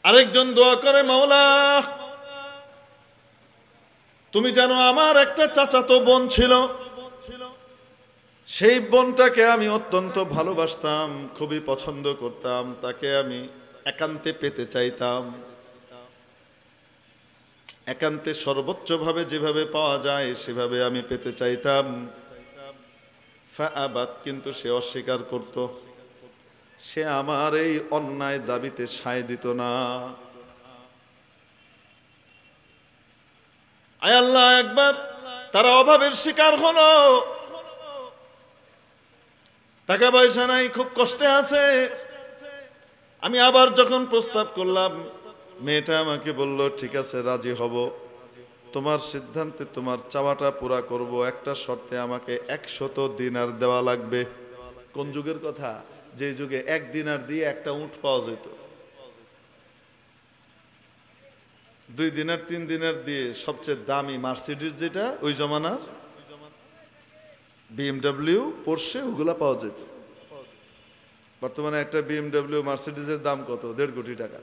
আরেকজন দোয়া করে, মাওলা তুমি জানো আমার একটা চাচাতো বোন ছিল, সেই বোনটাকে আমি অত্যন্ত ভালোবাসতাম, খুবই পছন্দ করতাম, তাকে আমি একান্তে পেতে চাইতাম, একান্তে সর্বোচ্চভাবে যেভাবে পাওয়া যায় সেভাবে আমি পেতে চাইতাম। ফাআবাত, কিন্তু সে অস্বীকার করত, সে আমার এই অন্যায় দাবিতে সায় দিত না। আয় আল্লাহ, একবার তারা অভাবের শিকার হলো, টাকা পয়সা নাই, খুব কষ্টে আছে। আমি আবার যখন প্রস্তাব করলাম, মেয়েটা আমাকে বলল, ঠিক আছে রাজি হব, তোমার সিদ্ধান্তে তোমার চাওয়াটা পুরা করব, একটা শর্তে আমাকে 100 দিনার দেওয়া লাগবে। কোন যুগের কথা? যে যুগে 1 দিনার দিয়ে একটা উট পাওয়া যেত। 2 দিনার 3 দিনার দিয়ে সবচেয়ে দামি মার্সিডিজ, যেটা ওই জমানার BMW, পোর্শে, ওগুলা পাওয়া যেত। বর্তমানে একটা BMW মার্সিডিজের দাম কত? 1.5 কোটি টাকা।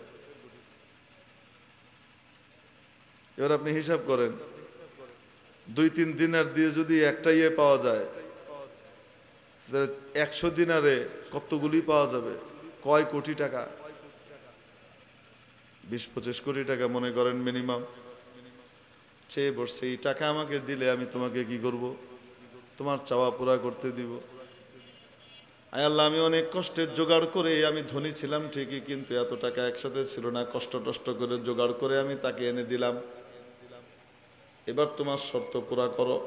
এবার আপনি হিসাব করেন, 2-3 দিনার দিয়ে যদি একটা ইয়ে পাওয়া যায়, 100 দিনারে কতগুলি পাওয়া যাবে? কয় কোটি টাকা? 20-25 কোটি টাকা মনে করেন মিনিমাম। চেয়ে বসছে, এই টাকা আমাকে দিলে আমি তোমাকে কি করব? তোমার চাওয়া পুরা করতে দিব। আয় আল্লাহ, আমি অনেক কষ্টের জোগাড় করে, আমি ধনী ছিলাম ঠিকই, কিন্তু এত টাকা একসাথে ছিল না, কষ্ট করে জোগাড় করে আমি তাকে এনে দিলাম। এবার তোমার শর্ত পুরা করো।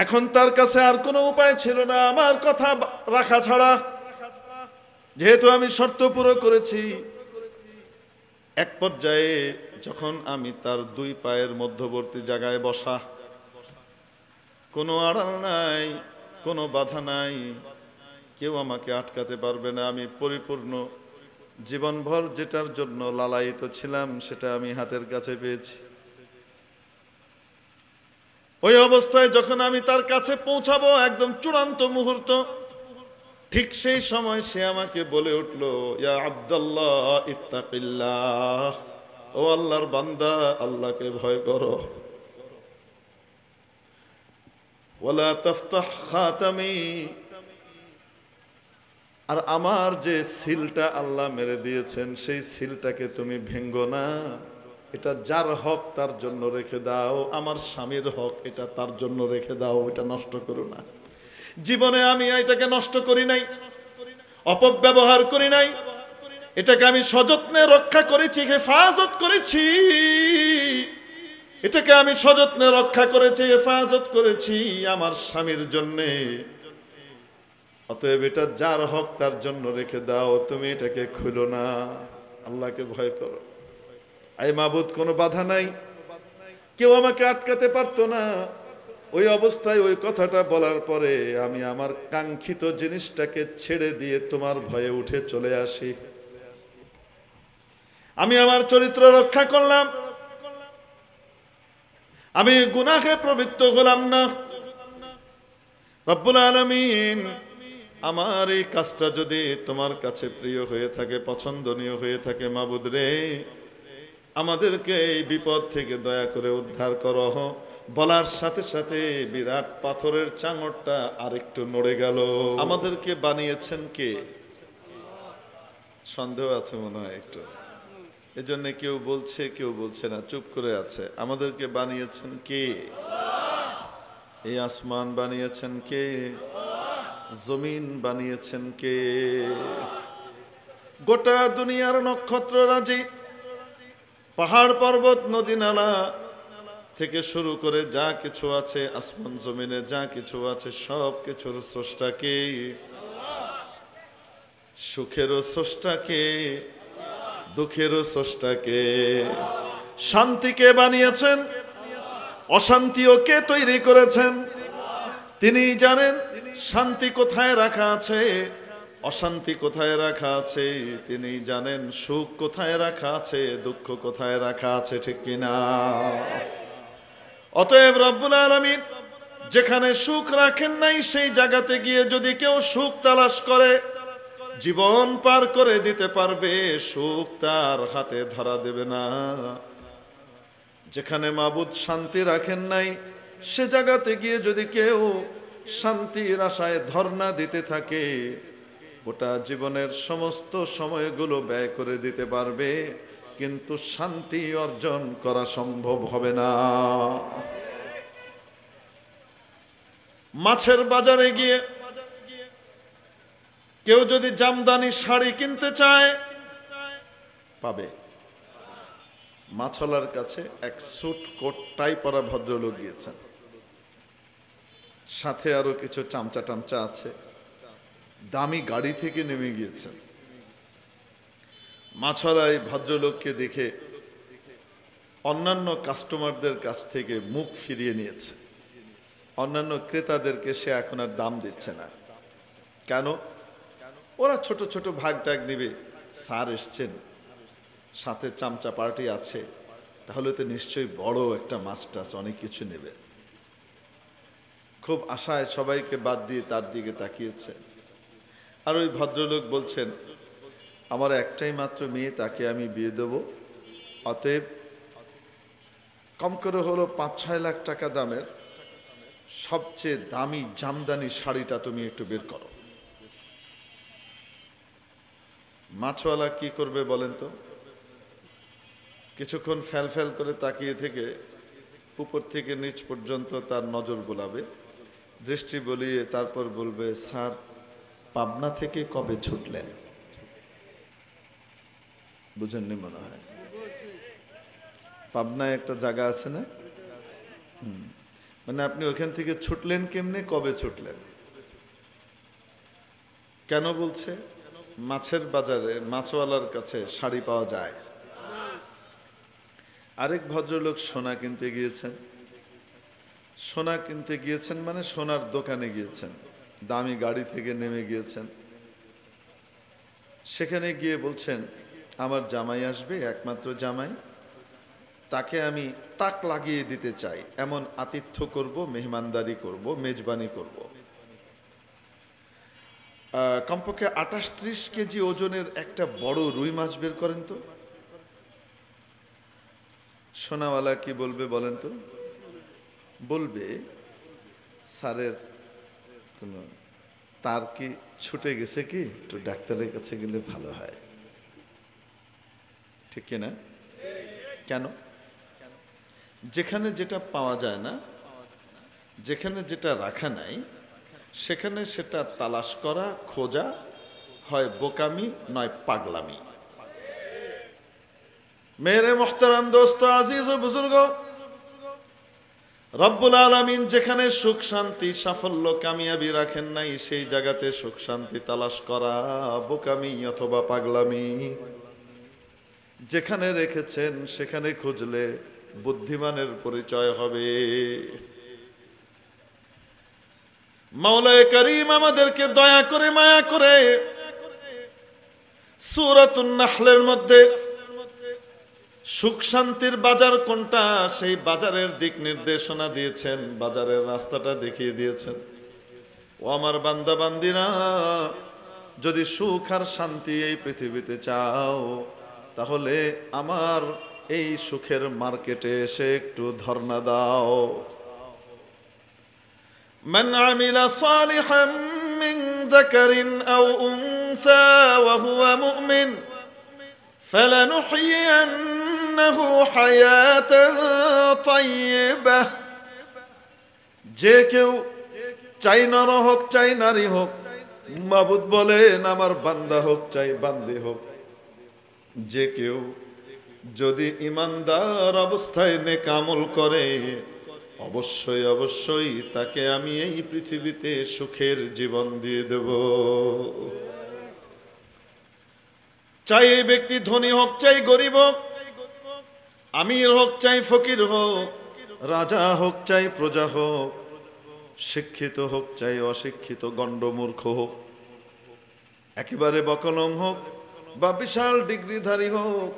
এখন তার কাছে আর কোনো উপায় ছিল না আমার কথা রাখা ছাড়া, যেহেতু আমি শর্ত পুরো করেছি। এক পর্যায়ে যখন আমি তার 2 পায়ের মধ্যবর্তী জায়গায় বসা, কোনো আড়াল নাই, কোনো বাধা নাই, কেউ আমাকে আটকাতে পারবে না, আমি পরিপূর্ণ জীবনভর যেটার জন্য লালায়িত ছিলাম সেটা আমি হাতের কাছে পেয়েছি। ওই অবস্থায় যখন আমি তার কাছে পৌঁছাবো, একদম চূড়ান্ত মুহূর্ত, ঠিক সেই সময় সে আমাকে বলে উঠল, ইয়া আব্দুল্লাহ ইত্তাকিল্লাহ, ও আল্লাহর বান্দা, আল্লাহকে ভয় করো। ওয়ালা তাফতাহ খাতামি, আর আমার যে সিলটা আল্লাহ মেরে দিয়েছেন সেই সিলটাকে তুমি ভেঙ্গো না, এটা যার হক তার জন্য রেখে দাও, আমার স্বামীর হক, এটা তার জন্য রেখে দাও, এটা নষ্ট করো না। জীবনে আমি এটাকে নষ্ট করি নাই, অপব্যবহার করি নাই, এটাকে আমি সযত্নে রক্ষা করেছি, হেফাজত করেছি, এটাকে আমি সযত্নে রক্ষা করেছি, হেফাজত করেছি আমার স্বামীর জন্যে। অতএব এটা যার হক তার জন্য রেখে দাও, তুমি এটাকে খুলো না, আল্লাহকে ভয় করো। আয় মাবুদ, কোনো বাধা নাই, কেউ আমাকে আটকাতে পারতো না। ওই অবস্থায় ওই কথাটা বলার পরে আমি আমার কাঙ্ক্ষিত জিনিসটাকে ছেড়ে দিয়ে তোমার ভয়ে উঠে চলে আসি। আমি আমার চরিত্র রক্ষা করলাম, আমি গুনাহে প্রবৃত্ত হলাম না। রব্বুল আলামিন, আমার এই কাজটা যদি তোমার কাছে প্রিয় হয়ে থাকে, পছন্দনীয় হয়ে থাকে, মাবুদ রে, আমাদেরকে এই বিপদ থেকে দয়া করে উদ্ধার করো। বলার সাথে সাথে বিরাট পাথরের চাঙড়টা আরেকটু নড়ে গেল। আমাদেরকে বানিয়েছেন কে? সন্দেহ আছে মনে হয় একটু, এজন্য কেউ বলছে কেউ বলছে না, চুপ করে আছে। আমাদেরকে বানিয়েছেন কে? এই আসমান বানিয়েছেন কে? জমিন বানিয়েছেন কে? গোটা দুনিয়ার নক্ষত্ররাজি, পাহাড় পর্বত, নদী নালা থেকে শুরু করে যা কিছু আছে, আসমান জমিনে যা কিছু আছে, সব কিছুর স্রষ্টা কে? সুখেরও স্রষ্টা কে? দুঃখেরও স্রষ্টা কে? শান্তিকে বানিয়েছেন, অশান্তিও কে তৈরি করেছেন? তিনি জানেন শান্তি কোথায় রাখা আছে, অশান্তি কোথায় রাখা আছে। তিনি জানেন সুখ কোথায় রাখা আছে, দুঃখ কোথায় রাখা আছে, ঠিক কিনা? অতএব রব্বুল আলামিন যেখানে সুখ রাখেন নাই, সেই জায়গাতে গিয়ে যদি কেউ সুখ তালাশ করে, জীবন পার করে দিতে পারবে, সুখ তার হাতে ধরা দেবে না। যেখানে মাবুদ শান্তি রাখেন নাই, সে জায়গাতে গিয়ে যদি কেউ শান্তির আশায় ধর্ণা দিতে থাকে, গোটা জীবনের সমস্ত সময়গুলো ব্যয় করে দিতে পারবে, কিন্তু শান্তি অর্জন করা সম্ভব হবে না। মাছের বাজারে গিয়ে কেউ যদি জামদানি শাড়ি কিনতে চায়, পাবে। মাছওয়ালার কাছে এক স্যুট কোট টাই পরা ভদ্রলোক গিয়েছেন, সাথে আরো কিছু চামচা টামচা আছে, দামি গাড়ি থেকে নেমে গিয়েছেন। মাছওয়ালা এই ভদ্রলোককে দেখে অন্যান্য কাস্টমারদের কাছ থেকে মুখ ফিরিয়ে নিয়েছে। অন্যান্য ক্রেতাদেরকে সে এখন আর দাম দিচ্ছে না। কেন? ওরা ছোট ছোট ভাগ টাগ নিবে। স্যার এসছেন, সাথে চামচা পার্টি আছে, তাহলে তো নিশ্চয়ই বড় একটা মাছ টাছ অনেক কিছু নেবে। খুব আশায় সবাইকে বাদ দিয়ে তার দিকে তাকিয়েছে। আর ওই ভদ্রলোক বলছেন, আমার একটাই মাত্র মেয়ে, তাকে আমি বিয়ে দেব, অতএব কম করে হলো 5-6 লাখ টাকা দামের সবচেয়ে দামি জামদানি শাড়িটা তুমি একটু বের করো। মাছওয়ালা কি করবে বলেন তো? কিছুক্ষণ ফ্যাল ফ্যাল করে তাকিয়ে থেকে উপর থেকে নিচ পর্যন্ত তার নজর বোলাবে, দৃষ্টি বলিয়ে তারপর বলবে, স্যার পাবনা থেকে কবে ছুটলেন? বুঝেননি মনে হয়? পাবনায় একটা জায়গা আছে না? মানে আপনি ওখান থেকে ছুটলেন কেমনে, কবে ছুটলেন? কেন বলছে? মাছের বাজারে মাছওয়ালার কাছে শাড়ি পাওয়া যায়। আরেক ভদ্রলোক সোনা কিনতে গিয়েছেন। সোনা কিনতে গিয়েছেন মানে সোনার দোকানে গিয়েছেন, দামি গাড়ি থেকে নেমে গিয়েছেন। সেখানে গিয়ে বলছেন, আমার জামাই আসবে, একমাত্র জামাই, তাকে আমি তাক লাগিয়ে দিতে চাই, এমন আতিথ্য করব, মেহমানদারি করব, মেজবানি করব। কমপক্ষে 28-30 কেজি ওজনের একটা বড় রুই মাছ বের করেন তো। সোনাওয়ালা কি বলবে বলেন তো? বলবে, স্যারের কোনো তার কি ছুটে গেছে, কি একটু ডাক্তারের কাছে গেলে ভালো হয়, ঠিক কিনা? কেন? যেখানে যেটা পাওয়া যায় না, যেখানে যেটা রাখা নাই, সেখানে সেটা তালাশ করা, খোঁজা হয় বোকামি নয় পাগলামি। মেরে মোহতারাম দোস্ত, আজিজ ও বুজুর্গ, রব্বুল আলামিন যেখানে সুখ শান্তি সাফল্য কামিয়াবি রাখেন নাই, সেই জায়গাতে সুখ শান্তি তালাশ করা বোকামি অথবা পাগলামি। যেখানে রেখেছেন সেখানে খুঁজলে বুদ্ধিমানের পরিচয় হবে। মাওলায়ে কারীম আমাদেরকে দয়া করে মায়া করে সূরাতুন নাহলের মধ্যে সুখ শান্তির বাজার কোনটা, সেই বাজারের দিক নির্দেশনা দিয়েছেন, বাজারের রাস্তাটা দেখিয়ে দিয়েছেন। ও আমার বান্দা বান্দিরা, যদি সুখ আর শান্তি এই পৃথিবীতে চাও, তাহলে আমার এই সুখের মার্কেটে এসে একটু ধর্ণা দাও। মান আমিলা সালিহাম মিন যাকারিন আও উনসা ওয়া হুয়া মুমিন ফালানুহয়িয়ান্নাহু হায়াতান তাইয়্যিবাহ। যে কেউ, চাই নর হোক চাই নারী হোক, মাবুদ বলেন আমার বান্দা হোক চাই বান্দি হোক, যে কেউ যদি ইমানদার অবস্থায় নেক আমল করে, অবশ্যই অবশ্যই তাকে আমি এই পৃথিবীতে সুখের জীবন দিয়ে দেব। চাই এই ব্যক্তি ধনী হোক চাই গরিব হোক, আমির হোক চাই ফকির হোক, রাজা হোক চাই প্রজা হোক, শিক্ষিত হোক চাই অশিক্ষিত, গণ্ডমূর্খ হোক, একেবারে বকলম হোক বা বিশাল ডিগ্রিধারী হোক,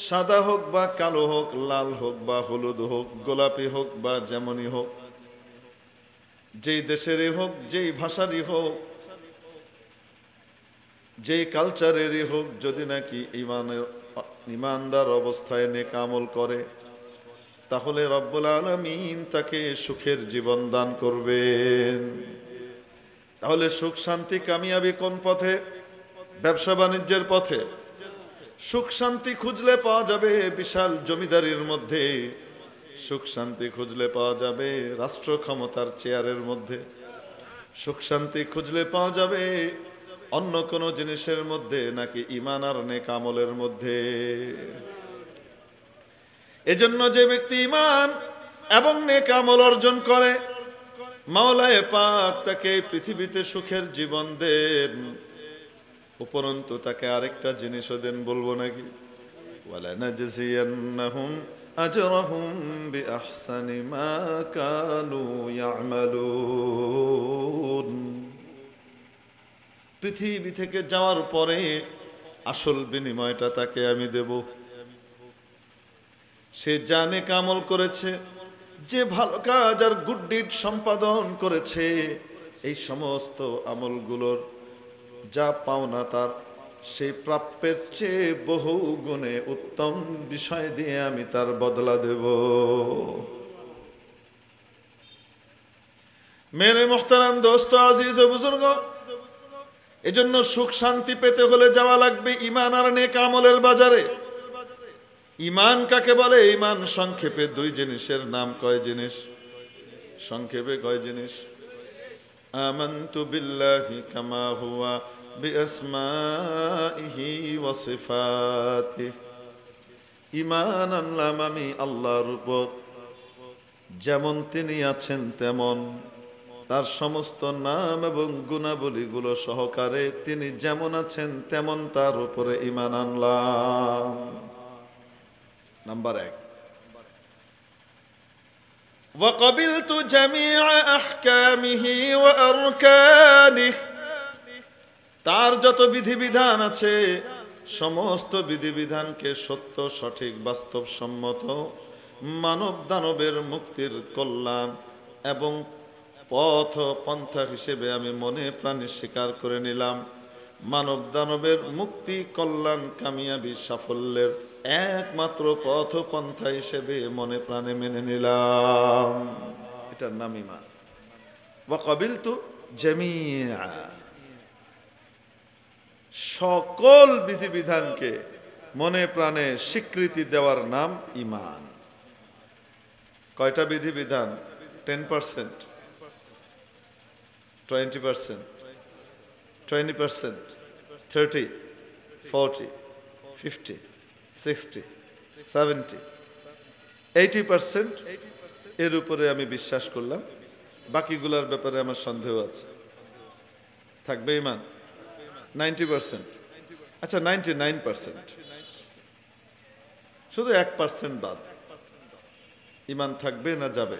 সাদা হোক বা কালো হোক, লাল হোক বা হলুদ হোক, গোলাপি হোক বা যেমনই হোক, যেই দেশেরই হোক, যেই ভাষারই হোক, যে কালচারেরই হোক, যদি নাকি ইমানদার অবস্থায় নেক আমল করে, তাহলে রব্বুল আলামিন তাকে সুখের জীবন দান করবেন। তাহলে সুখ শান্তি কামিয়াবি কোন পথে? ব্যবসা বাণিজ্যের পথে। সুখ শান্তি খুঁজলে পাওয়া যাবে বিশাল জমিদারির মধ্যে, সুখ শান্তি খুঁজলে পাওয়া যাবে রাষ্ট্র ক্ষমতার চেয়ারের মধ্যে, সুখ শান্তি খুঁজলে পাওয়া যাবে অন্য কোনো জিনিসের মধ্যে নাকি ঈমান আর নেক আমলের মধ্যে? এজন্য যে ব্যক্তি ঈমান এবং নেক আমল অর্জন করে, মাওলায়ে পাক তাকে পৃথিবীতে সুখের জীবন দেন, উপরন্তু তাকে আরেকটা জিনিসও দেন। বলবো নাকি? ওয়ালানাজজিয়ান্নাহুম আজরাহুম বিআহসানি মা কানু ইয়ামালুন। পৃথিবী থেকে যাওয়ার পরে আসল বিনিময়টা তাকে আমি দেব। সে যা নেক আমল করেছে, যে ভালো কাজ আর গুড ডিড সম্পাদন করেছে, এই সমস্ত আমলগুলোর যা পাওনা তার, সেই প্রাপ্যের চেয়ে বহু গুণে উত্তম বিষয় দিয়ে আমি তার বদলা দেব। মেরে মোহতারাম দোস্ত, আজিজ ও বুজুর্গ, এজন্য সুখ শান্তি পেতে হলে যাওয়া লাগবে ঈমান আর নেক আমলের বাজারে। ঈমান কাকে বলে? ঈমান সংক্ষেপে দুই জিনিসের নাম। কয় জিনিস? সংক্ষেপে কয় জিনিস? আমানতু বিল্লাহি কামা হুয়া বিআসমাইহি ওয়া সিফাতিহি। ঈমান আনলাম আমি আল্লাহর উপর, যেমন তিনি আছেন তেমন, তার সমস্ত নাম এবং গুণাবলীগুলো সহকারে তিনি যেমন আছেন তেমন তার উপরে ঈমান আনলাম। নাম্বার 1, وقبلت جميع أحكامه وأركانه। তার যত বিধিবিধান আছে সমস্ত বিধিবিধানকে সত্য, সঠিক, বাস্তবসম্মত মানব দানবের মুক্তির কল্যাণ এবং পথ পন্থা হিসেবে আমি মনে প্রাণে স্বীকার করে নিলাম। মানব দানবের মুক্তি, কল্যাণ, কামিয়াবি, সাফল্যের একমাত্র পথ পন্থা হিসেবে মনে প্রাণে মেনে নিলাম। এটার নাম ঈমান। ওয়া ক্বাবিলতু জামিআ, সকল বিধিবিধানকে মনে প্রাণে স্বীকৃতি দেওয়ার নাম ঈমান। কয়টা বিধিবিধান? 10%, 20%, 20%, 30, 40, 50, 60, 70, 80% এর উপরে আমি বিশ্বাস করলাম। বাকিগুলোর ব্যাপারে আমার সন্দেহ আছে। থাকবে ঈমান 90%, আচ্ছা 99%, শুধু 1% বাদ। ঈমান থাকবে না যাবে?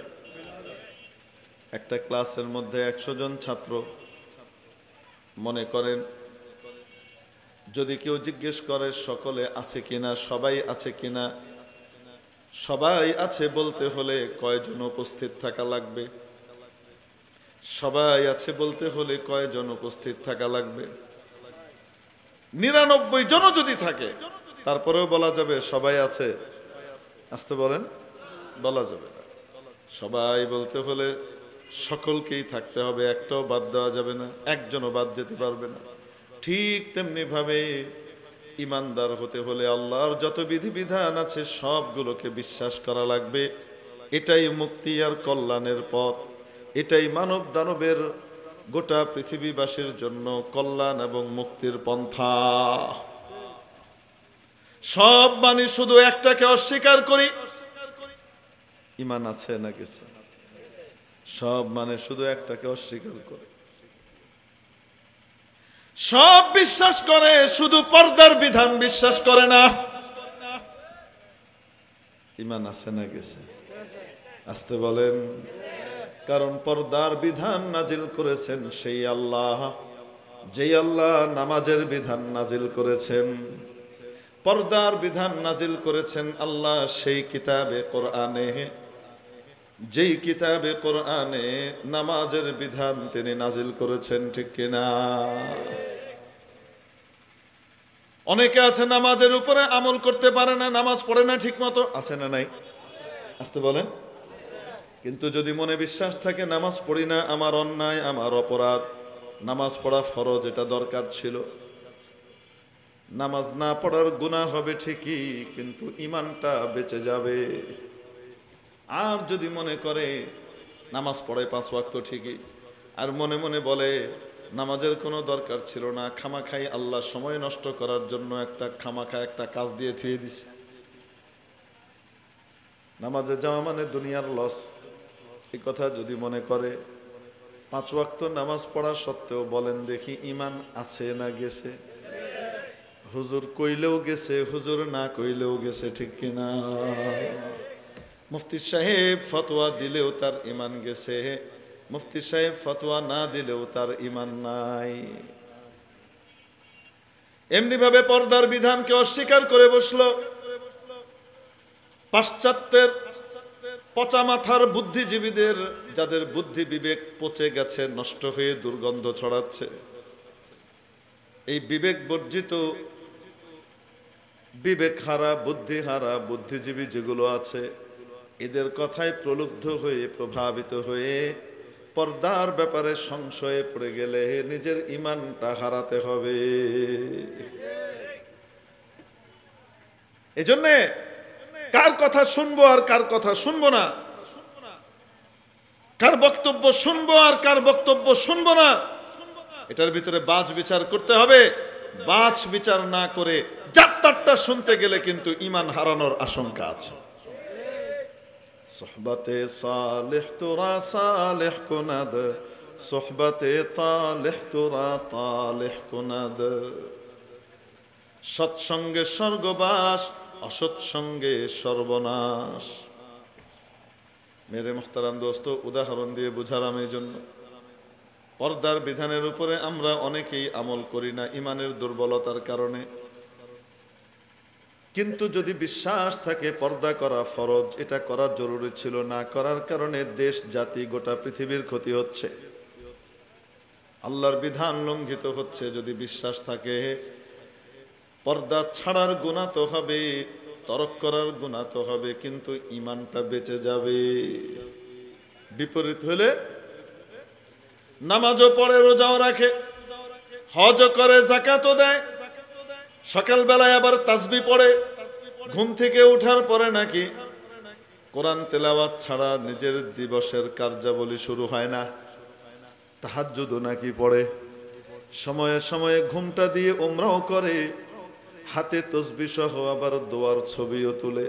একটা ক্লাসের মধ্যে 100 জন ছাত্র, মনে করেন যদি কেউ জিজ্ঞেস করে সকলে আছে কিনা, সবাই আছে কিনা, সবাই আছে বলতে হলে কয়জন উপস্থিত থাকা লাগবে? সবাই আছে বলতে হলে কয়জন উপস্থিত থাকা লাগবে? 99 জন যদি থাকে তারপরেও বলা যাবে সবাই আছে? আসতে বলেন, বলা যাবে না। সবাই বলতে হলে সকলকেই থাকতে হবে, একটাও বাদ দেওয়া যাবে না, একজনও বাদ যেতে পারবে না। ঠিক তেমনি ভাবে ঈমানদার হতে হলে আল্লাহর যত বিধিবিধান আছে সবগুলোকে বিশ্বাস করা লাগবে। এটাই মুক্তি আর কল্যাণের পথ, এটাই মানব দানবের গোটা পৃথিবীবাসীর জন্য কল্যাণ এবং মুক্তির পন্থা। সব মানে শুধু একটাকে অস্বীকার করি, ঈমান আছে না গেছে? সব মানে শুধু একটাকে অস্বীকার করে। সব বিশ্বাস করে, শুধু পর্দার বিধান বিশ্বাস করে না। ঈমান আছে না গেছে? আসতে বলেন। কারণ পর্দার বিধান নাজিল করেছেন সেই আল্লাহ, যেই আল্লাহ নামাজের বিধান নাজিল করেছেন। পর্দার বিধান নাজিল করেছেন আল্লাহ সেই কিতাবে কোরআনে, যেই কিতাবে কোরআনে নামাজের বিধান তিনি নাজিল করেছেন। ঠিক কিনা? অনেকে আছে নামাজের উপরে আমল করতে পারে না, নামাজ পড়ে না ঠিক মতো, আছে না নাই? আসতে বলেন। কিন্তু যদি মনে বিশ্বাস থাকে নামাজ পড়ি না, আমার অন্যায়, আমার অপরাধ, নামাজ পড়া ফরজ, এটা দরকার ছিল, নামাজ না পড়ার গুনাহ হবে ঠিকই, কিন্তু ঈমানটা বেঁচে যাবে। আর যদি মনে করে নামাজ পড়ে 5 ওয়াক্ত ঠিকই, আর মনে মনে বলে নামাজের কোনো দরকার ছিল না, খামাখাই আল্লাহ সময় নষ্ট করার জন্য খামাখা একটা কাজ দিয়ে থুয়ে দিছে, নামাজে যাওয়া মানে দুনিয়ার লস, এই কথা যদি মনে করে, 5 ওয়াক্ত নামাজ পড়া সত্ত্বেও বলেন দেখি ঈমান আছে না গেছে? হুজুর কইলেও গেছে, হুজুর না কইলেও গেছে, ঠিক কিনা? মুফতি সাহেব ফতোয়া দিলেও তার ঈমান গেছে, মুফতি সাহেব ফতোয়া না দিলেও তার ঈমান নাই। এমনি ভাবে পর্দার বিধানকে অস্বীকার করে বসলো পাশ্চাত্যের পচা মাথার বুদ্ধিজীবীদের, যাদের বুদ্ধি বিবেক পচে গেছে, নষ্ট হয়ে দুর্গন্ধ ছড়াচ্ছে। এই বিবেক বর্জিত, বিবেক হারা, বুদ্ধি হারা বুদ্ধিজীবী যেগুলো আছে, এদের কথায় প্রলুব্ধ হয়ে, প্রভাবিত হয়ে পর্দার ব্যাপারে সংশয়ে পড়ে গেলে নিজের ঈমানটা হারাতে হবে। এজন্যে কার কথা শুনবো আর কার কথা শুনবো না, কার বক্তব্য শুনবো আর কার বক্তব্য শুনবো না, এটার ভিতরে বাছ বিচার করতে হবে। বাছ বিচার না করে যাত্রাটা শুনতে গেলে কিন্তু ঈমান হারানোর আশঙ্কা আছে। সোহবতে সালেহ তোরা সালেহ কুনাদ, সোহবতে তালেহ তোরা তালেহ কুনাদ। সৎসঙ্গে স্বর্গবাস, অসৎসঙ্গে সর্বনাশ। মেরে মুহতারাম দোস্ত, উদাহরণ দিয়ে বুঝালাম এই জন্য, পর্দার বিধানের উপরে আমরা অনেকেই আমল করি না ঈমানের দুর্বলতার কারণে। কিন্তু যদি বিশ্বাস থাকে পর্দা করা ফরজ, এটা করা জরুরি ছিল, না করার কারণে দেশ, জাতি, গোটা পৃথিবীর ক্ষতি হচ্ছে, আল্লাহর বিধান লঙ্ঘিত হচ্ছে। যদি বিশ্বাস থাকে পর্দা ছাড়ার গুনাহ তো হবে, তরক করার গুনাহ তো হবে, কিন্তু ঈমানটা বেঁচে যাবে। বিপরীত হলে নামাজও পড়ে, রোজাও রাখে, হজও করে, যাকাতও দেয়, সকালবেলায় আবার তাসবিহ পড়ে, ঘুম থেকে ওঠার পরে নাকি কোরআন তেলাওয়াত ছাড়া নিজের দিবসের কার্যাবলী শুরু হয় না, তাহাজ্জুদও নাকি পড়ে, সময়ে সময়ে ঘুমটা দিয়ে উমরাও করে, হাতে তসবিহ সহ আবার দোয়ার ছবিও তুলে।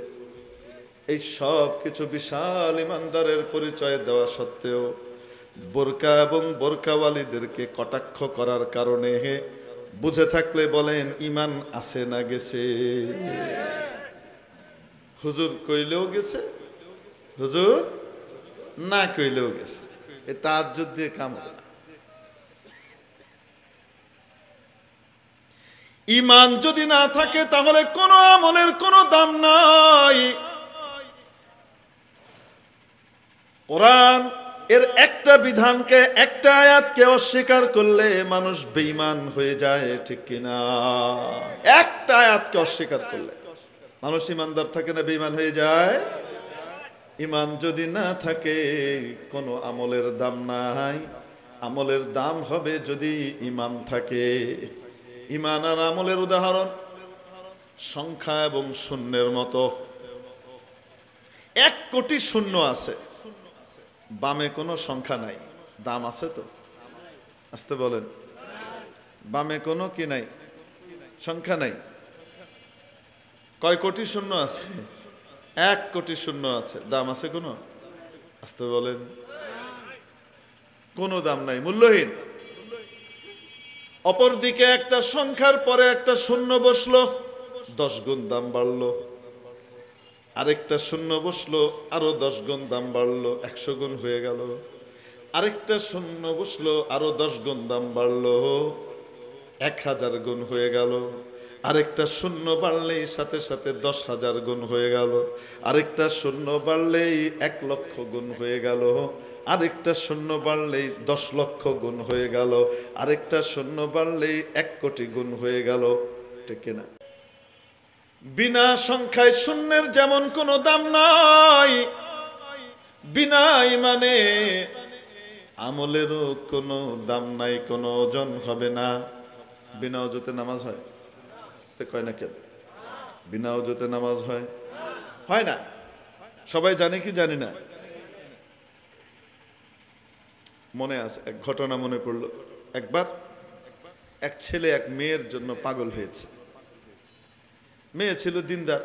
এই সব কিছু বিশাল ইমানদারের পরিচয় দেওয়া সত্ত্বেও বোরকা এবং বোরকাওয়ালীদেরকে কটাক্ষ করার কারণে বুঝে থাকলে বলেন ঈমান আছে না গেছে? হুজুর কইলেও গেছে, হুজুর না কইলেও গেছে, এ তাহাজ্জুদ দিয়ে কাম হয় না। ঈমান যদি না থাকে তাহলে কোনো আমলের কোনো দাম নাই। কোরআন এর একটা বিধানকে, একটা আয়াতকে অস্বীকার করলে মানুষ বেঈমান হয়ে যায়, ঠিক কিনা? একটা আয়াতকে অস্বীকার করলে মানুষ ঈমানদার থাকে না বেঈমান হয়ে যায়? ঈমান যদি না থাকে কোনো আমলের দাম নাই। আমলের দাম হবে যদি ঈমান থাকে। ঈমান আর আমলের উদাহরণ সংখ্যা এবং শূন্যের মতো। 1 কোটি শূন্য আছে, বামে কোনো সংখ্যা নাই, দাম আছে তো? আসতে বলেন, বামে কোনো কি নাই, সংখ্যা নাই। কয় কোটি শূন্য আছে? 1 কোটি শূন্য আছে, দাম আছে কোনো? আসতে বলেন, কোনো দাম নাই, মূল্যহীন। অপরদিকে একটা সংখ্যার পরে একটা শূন্য বসলো, 10 গুণ দাম বাড়লো। আরেকটা শূন্য বসলো, আরো 10 গুণ দাম বাড়লো, 100 গুণ হয়ে গেল। আরেকটা শূন্য বসলো, আরো 10 গুণ দাম বাড়লো, 1000 গুণ হয়ে গেল। আরেকটা শূন্য বাড়লেই সাথে সাথে 10,000 গুণ হয়ে গেল। আরেকটা শূন্য বাড়লেই 1 লক্ষ গুণ হয়ে গেল। আরেকটা শূন্য বাড়লেই 10 লক্ষ গুণ হয়ে গেল। আরেকটা শূন্য বাড়লেই 1 কোটি গুণ হয়ে গেল। ঠিক কিনা? বিনা সংখ্যায় শূন্যের যেমন কোনো দাম নাই, বিনা ইমানে আমলেরও কোনো দাম নাই, কোনো ওজন হবে না। বিনা ওজুতে নামাজ হয়? কয় না কেন? বিনা ওজুতে নামাজ হয়? হয় না? সবাই জানে কি জানি না? মনে আছে এক ঘটনা, মনে পড়লো। একবার এক ছেলে এক মেয়ের জন্য পাগল হয়েছে। মেয়ে ছিল দিনদার,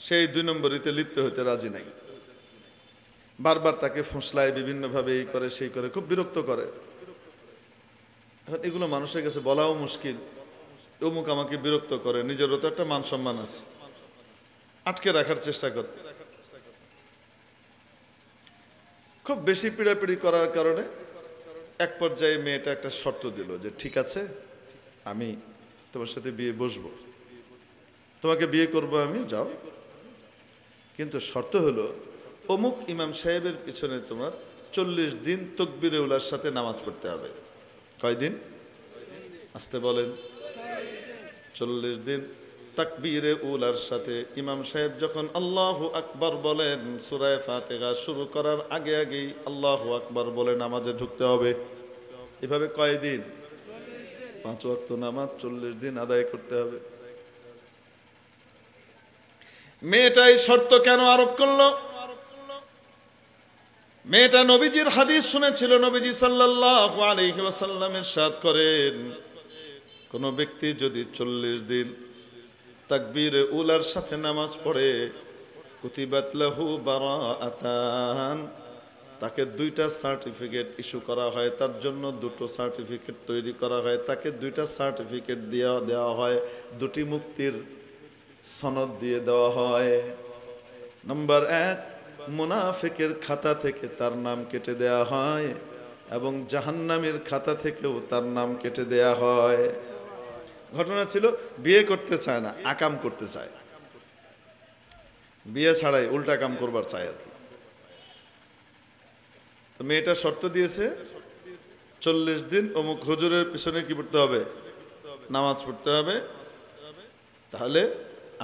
সেই 2 নম্বরিতে লিপ্ত হতে রাজি নাই। বারবার তাকে ফুঁসলায়, বিভিন্নভাবে এই করে সেই করে, খুব বিরক্ত করে। এখন এগুলো মানুষের কাছে বলাও মুশকিল। অমুক আমাকে বিরক্ত করে, নিজেরও তো একটা মান সম্মান আছে, আটকে রাখার চেষ্টা করে। খুব বেশি পিড়াপিড়ি করার কারণে এক পর্যায়ে মেয়েটা একটা শর্ত দিল যে ঠিক আছে, আমি তোমার সাথে বিয়ে বসবো, তোমাকে বিয়ে করব আমি, যাও, কিন্তু শর্ত হলো অমুক ইমাম সাহেবের পিছনে তোমার 40 দিন তাকবীরে উলার সাথে নামাজ পড়তে হবে। কয়দিন? আসতে বলেন। 40 দিন তাকবীরে উলার সাথে। ইমাম সাহেব যখন আল্লাহু আকবার বলেন, সূরা ফাতিহা শুরু করার আগে আগেই আল্লাহু আকবার বলে নামাজে ঢুকতে হবে। এভাবে কয়দিন? 5 ওয়াক্ত নামাজ 40 দিন আদায় করতে হবে। মেয়েটাই শর্ত কেন আরোপ করলো? মেয়েটা নবীজির হাদিস শুনেছিল। নবীজি সাল্লাল্লাহু আলাইহি ওয়াসাল্লাম ইরশাদ করেন, কোন ব্যক্তি যদি 40 দিন তাকবীরে উলার সাথে নামাজ পড়ে, কুতিবাত লাহু বারাআতান, তাকে 2টা সার্টিফিকেট ইস্যু করা হয়, তার জন্য 2টো সার্টিফিকেট তৈরি করা হয়, তাকে 2টা সার্টিফিকেট দেওয়া হয়, 2টি মুক্তির সনদ দিয়ে দেওয়া হয়। নাম্বার 1, মুনাফিকের খাতা থেকে তার নাম কেটে দেয়া হয় এবং জাহান্নামের খাতা থেকেও তার নাম কেটে দেয়া হয়। ঘটনা ছিল, বিয়ে করতে চায় না, আকাম করতে চায়, বিয়ে ছাড়াই উল্টা কাম করবার চায় আর কি। তো মেয়েটা শর্ত দিয়েছে 40 দিন অমুক হুজুরের পিছনে কি পড়তে হবে? নামাজ পড়তে হবে, তাহলে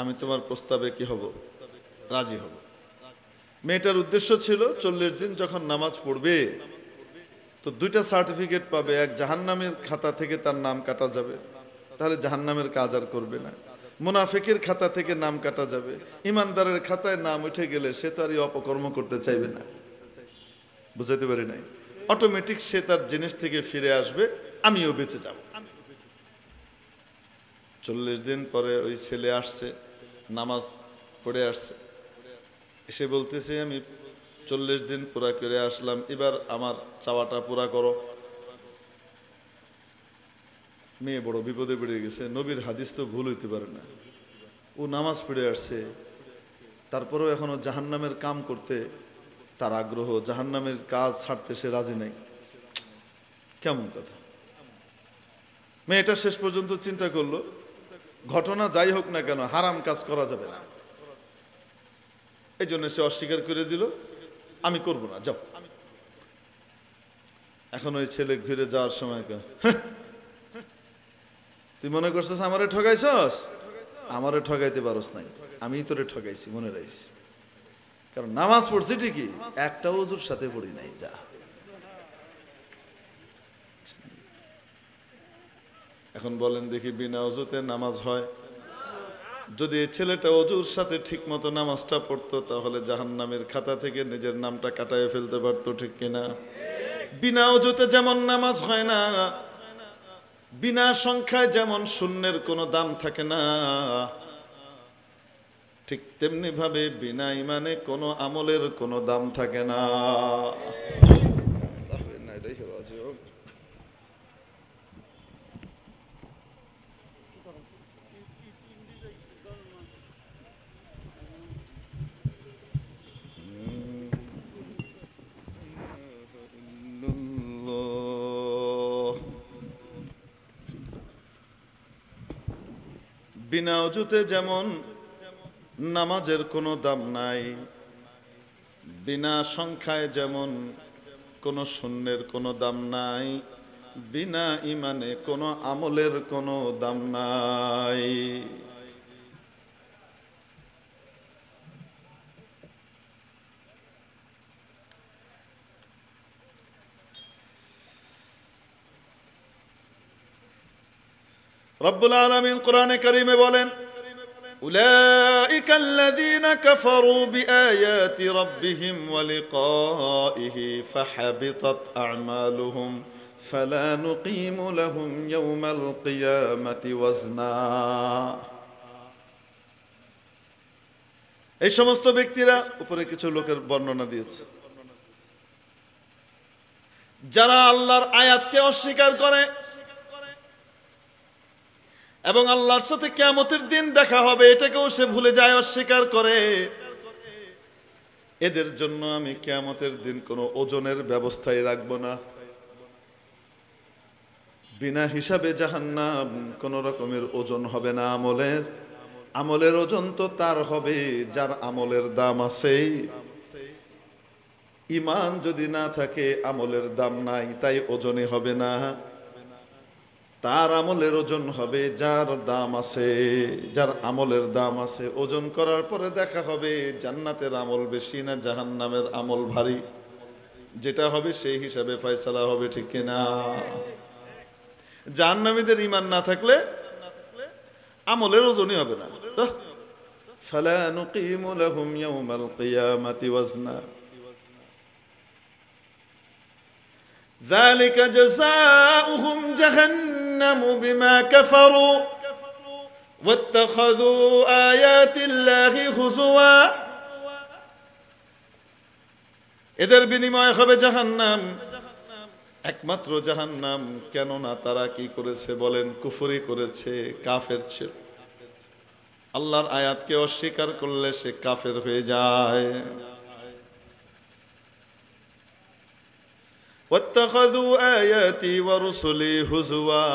আমি তোমার প্রস্তাবে কি হব? রাজি হব। মেয়েটার উদ্দেশ্য ছিল 40 দিন যখন নামাজ পড়বে তো 2টা সার্টিফিকেট পাবে, এক জাহান্নামের খাতা থেকে তার নাম কাটা যাবে, তাহলে জাহান্নামের কাজ আর করবে না। মুনাফিকের খাতা থেকে নাম কাটা যাবে, ইমানদারের খাতায় নাম উঠে গেলে সে তো আর এই অপকর্ম করতে চাইবে না। বুঝাতে পারি নাই? অটোমেটিক সে তার জিনিস থেকে ফিরে আসবে, আমিও বেঁচে যাব। 40 দিন পরে ওই ছেলে আসছে, নামাজ পড়ে আসছে, এসে বলতেছে আমি 40 দিন পুরা করে আসলাম, এবার আমার চাওয়াটা পুরা করো। মেয়ে বড় বিপদে পড়ে গেছে। নবীর হাদিস তো ভুল হইতে পারে না। ও নামাজ পড়ে আসছে, তারপরেও এখনো জাহান্নামের কাম করতে তার আগ্রহ, জাহান্নামের কাজ ছাড়তে সে রাজি নাই। কেমন কথা? মেয়েটা শেষ পর্যন্ত চিন্তা করলো, ঘটনা যাই হোক না কেন হারাম কাজ করা যাবে না। এই জন্য সে অস্বীকার করে দিল, আমি করব না, যাও। এখন ওই ছেলে ঘুরে যাওয়ার সময় তুই মনে করছিস আমারে ঠকাইছস? আমারে ঠকাইতে পারস নাই, আমি তোরে ঠকাইছি, মনে রাখিস। কারণ নামাজ পড়ছি ঠিকই, একটা ওযুর সাথে পড়ি নাই। যা, এখন বলেন দেখি, বিনা ওযুতে নামাজ হয়? যদি এই ছেলেটা ওযুর সাথে ঠিক মতো নামাজটা পড়তো তাহলে জাহান্নামের খাতা থেকে নিজের নামটা কাটায় ফেলতে পারতো, ঠিক কিনা? বিনা ওযুতে যেমন নামাজ হয় না, বিনা সংখ্যায় যেমন শূন্যের কোনো দাম থাকে না, ঠিক তেমনি ভাবে বিনা ইমানে কোনো আমলের কোনো দাম থাকে না। বিনা ওযুতে যেমন নামাজের কোনো দাম নাই, বিনা সংখ্যায় যেমন কোনো শূন্যের কোনো দাম নাই, বিনা ইমানে কোনো আমলের কোনো দাম নাই। রব্বুল আলামিন কোরআনে কারীমে বলেন, উলাইকাল্লাযীনা কাফারু বিআয়াতি রাব্বিহিম ওয়া লিকাইহি ফাহাবিতাত আ'মালুহুম ফালা নুকিমু লাহুম ইয়াওমাল কিয়ামাতি ওয়াজনা। এই সমস্ত ব্যক্তিরা, উপরে কিছু লোকের বর্ণনা দিয়েছে, যারা আল্লাহর আয়াতকে অস্বীকার করে এবং আল্লাহর সাথে কিয়ামতের দিন দেখা হবে এটাকেও সে ভুলে যায়, অস্বীকার করে, এদের জন্য আমি কিয়ামতের দিন কোনো ওজনের ব্যবস্থাই রাখবো না। বিনা হিসাবে জাহান্নাম, কোন রকমের ওজন হবে না আমলের। আমলের ওজন তো তার হবে যার আমলের দাম আছে। ঈমান যদি না থাকে আমলের দাম নাই, তাই ওজনে হবে না। তার আমলের ওজন হবে যার দাম আছে, যার আমলের দাম আছে। ওজন করার পরে দেখা হবে জান্নাতের আমল বেশি না জাহান্নামের আমল ভারী। যেটা হবে সেই হিসাবে ফয়সালা হবে, ঠিক কিনা? জাহান্নামীদের ঈমান না থাকলে আমলের ওজনই হবে না। ফালা নুকিমু লাহুম ইয়াওমাল কিয়ামাতি ওয়াজনা যালিকা জাযাউহুম জাহান্নামু বিমা কাফারু ওয়াত্তাখাযু আয়াতিল্লাহি হুজুয়া। এদের বিনিময় হবে জাহান্নাম, একমাত্র জাহান্নাম। কেননা তারা কি করেছে বলেন? কুফরি করেছে, কাফের ছিল। আল্লাহর আয়াতকে অস্বীকার করলে সে কাফের হয়ে যায়। ওয়াত্তাখাযু আয়াতি ওয়া রুসুলি হুজুয়া।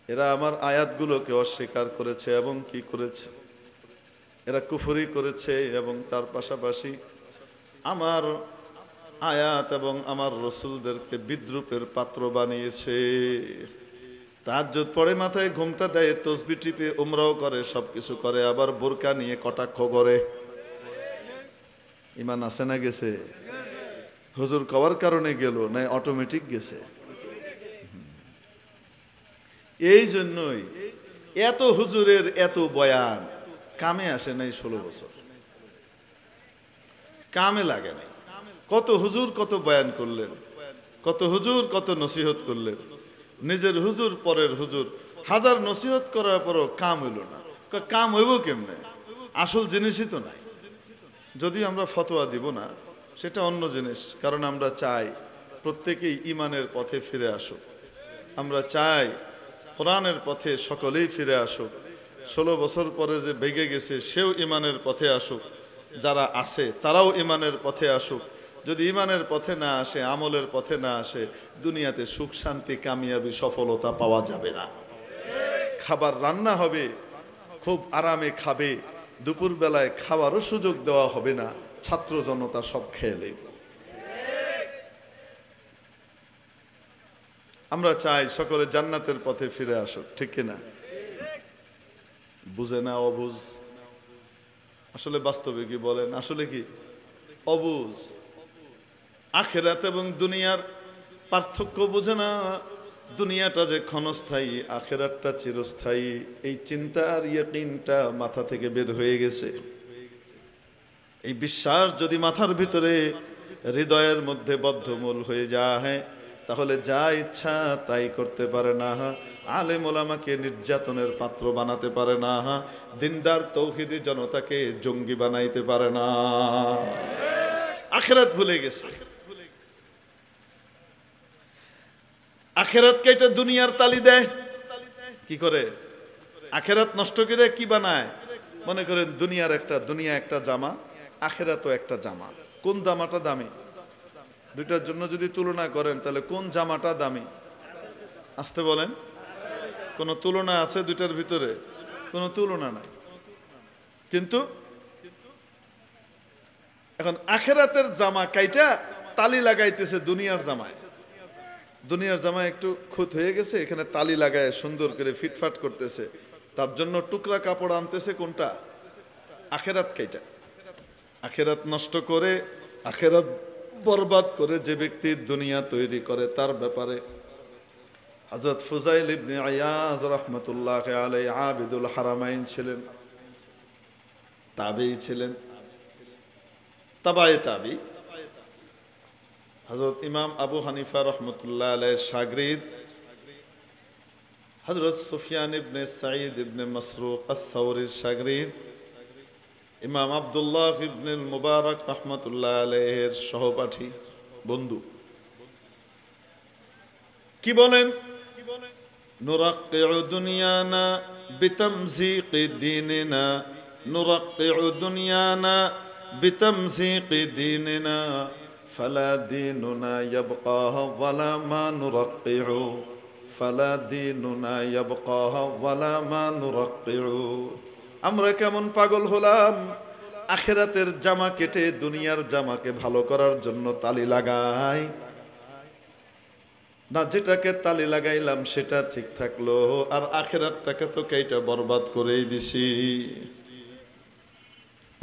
এরা আমার আয়াতগুলোকে অস্বীকার করেছে এবং কি করেছে? এরা কুফরি করেছে এবং তার পাশাপাশি আমার আয়াত এবং আমার রসুলদেরকে বিদ্রুপের পাত্র বানিয়েছে। তাহাজ্জুদ পড়ে, মাথায় ঘুমটা দেয়, তসবিহ টিপে, উমরাও করে, সবকিছু করে, আবার বোরকা নিয়ে কটাক্ষ করে। ঈমান আছে না গেছে? হুজুর কওয়ার কারণে গেল না অটোমেটিক গেছে? এই জন্যই এত হুজুরের এত বয়ান কামে আসে নাই। 16 বছর কামে লাগে নাই। কত হুজুর কত বয়ান করলেন, কত হুজুর কত নসিহত করলেন। নিজের হুজুর পরের হুজুর হাজার নসিহত করার পরও কাম হইল না। কাম হইব কেমনে? আসল জিনিসই তো নাই। যদি আমরা ফতোয়া দিব না সেটা অন্য জিনিস, কারণ আমরা চাই প্রত্যেকেই ঈমানের পথে ফিরে আসুক। আমরা চাই কোরআনের পথে সকলেই ফিরে আসুক। 16 বছর পরে যে বেগে গেছে সেও ঈমানের পথে আসুক, যারা আছে তারাও ঈমানের পথে আসুক। যদি ঈমানের পথে না আসে, আমলের পথে না আসে, দুনিয়াতে সুখ শান্তি কামিয়াবি সফলতা পাওয়া যাবে না। খাবার রান্না হবে, খুব আরামে খাবে, দুপুর বেলায় খাওয়ারও সুযোগ দেওয়া হবে না, ছাত্র জনতা সব খেয়ে নেবে। আমরা চাই সকলে জান্নাতের পথে ফিরে আসুক, ঠিক কিনা? বুঝে না অবুঝ। আসলে বাস্তবে কি বলেন? আসলে কি অবুঝ। আখিরাত এবং দুনিয়ার পার্থক্য বুঝে না। দুনিয়াটা যে ক্ষণস্থায়ী, আখিরাতটা চিরস্থায়ী, এই চিন্তা আর ইয়াকিনটা মাথা থেকে বের হয়ে গেছে। এই বিশ্বাস যদি মাথার ভিতরে হৃদয়ের মধ্যে বদ্ধমূল হয়ে যায়, তাহলে যা ইচ্ছা তাই করতে পারে না। আলেম ওলামাকে নির্যাতনের পাত্র বানাতে পারে না। দিনদার তৌহিদি জনতাকে জঙ্গি বানাইতে পারে না। আখিরাত ভুলে গেছে। আখিরাতকে এটা দুনিয়ার তালি দেয়। কি করে? আখিরাত নষ্ট করে কি বানায়? মনে করেন দুনিয়া একটা জামা, আখিরাতও একটা জামা। কোন জামাটা দামি? দুইটার জন্য যদি তুলনা করেন তাহলে কোন জামাটা দামি? আসতে বলেন। কোন তুলনা আছে দুইটার ভিতরে? কোনো তুলনা নাই। কিন্তু এখন আখিরাতের জামা কাইটা তালি লাগাইতেছে দুনিয়ার জামায়। দুনিয়ার জামা একটু খুঁত হয়ে গেছে, এখানে তালি লাগায় সুন্দর করে ফিটফাট করতেছে, তার জন্য টুকরা কাপড় আনতেছে কোনটা? আখেরাত কেটা? আখেরাত নষ্ট করে, আখেরাত বরবাদ করে যে ব্যক্তি দুনিয়া তৈরি করে তার ব্যাপারে হযরত ফুজাইল ইবনে আয়াজ রাহমাতুল্লাহি আলাইহি আবিদুল হারামাইন ছিলেন, তাবেঈ ছিলেন, তাবায়ে তাবী। হযরত ইমাম আবু হানিফা রাহমাতুল্লাহি আলাইহির শাগরিদ হযরত সুফিয়ান ইবনে সাঈদ ইবনে মাসরুক আস-সাওরীর শাগরিদ ইমাম আব্দুল্লাহ ইবনে মুবারক রাহমাতুল্লাহি আলাইহির সহপাঠী বন্ধু। কি বলেন? নুরাক্কিউ দুনিয়ানা বিতামযীকি দীনিনা, নুরাক্কিউ দুনিয়ানা বিতামযীকি দীনিনা, ফালা দীনুনা ইয়াবকা ওয়ালা মা নুরাক্কিউ, ফালা দীনুনা ইয়াবকা ওয়ালা মা নুরাক্কিউ। আমরা কেমন পাগল হলাম, আখিরাতের জামা কেটে দুনিয়ার জামাকে ভালো করার জন্য তালি লাগাই না, যেটাকে তালি লাগাইলাম সেটা ঠিক থাকলো, আর আখিরাতটাকে তো কেইটা বরবাদ করেই দিছি।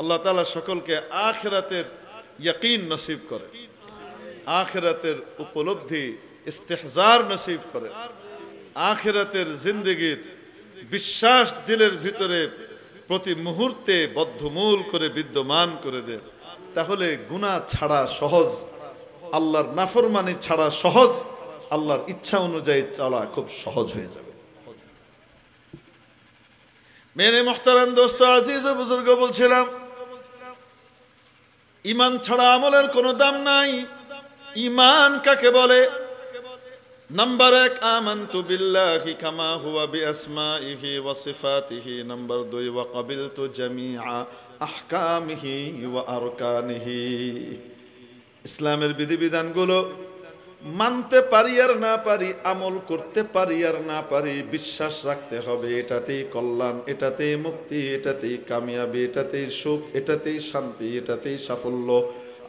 আল্লাহ তাআলা সকলকে আখিরাতের ইয়াকিন নসিব করে, আখিরাতের উপলব্ধি ইস্তেহজার নসিব করে, আখিরাতের জিন্দেগীর বিশ্বাস দিলের ভিতরে প্রতি মুহূর্তে বদ্ধমূল করে বিদ্যমান করে দেন। তাহলে গুনাহ ছাড়া সহজ, আল্লাহর নাফরমানি ছাড়া সহজ, আল্লাহর ইচ্ছা অনুযায়ী চলা খুব সহজ হয়ে যাবে। মেরে মুহতারাম দোস্ত আজিজ ও বুজুর্গ, বলছিলাম ঈমান ছাড়া আমলের কোনো দাম নাই। ঈমান কাকে বলে? নাম্বার 1 আমানতু বিল্লাহি কামা হুয়া বিআসমাইহি ওয়া সিফাতিহি। নাম্বার 2 ওয়া ক্বাবিলতু জামিআ আহকামিহি ওয়া আরকানিহি। ইসলামের বিধিবিধানগুলো মানতে পারি আর না পারি, আমল করতে পারি আর না পারি, বিশ্বাস রাখতে হবে এটাতেই কল্যাণ, এটাতেই মুক্তি, এটাতেই কামিয়াবি, এটাতেই সুখ, এটাতেই শান্তি, এটাতেই সাফল্য।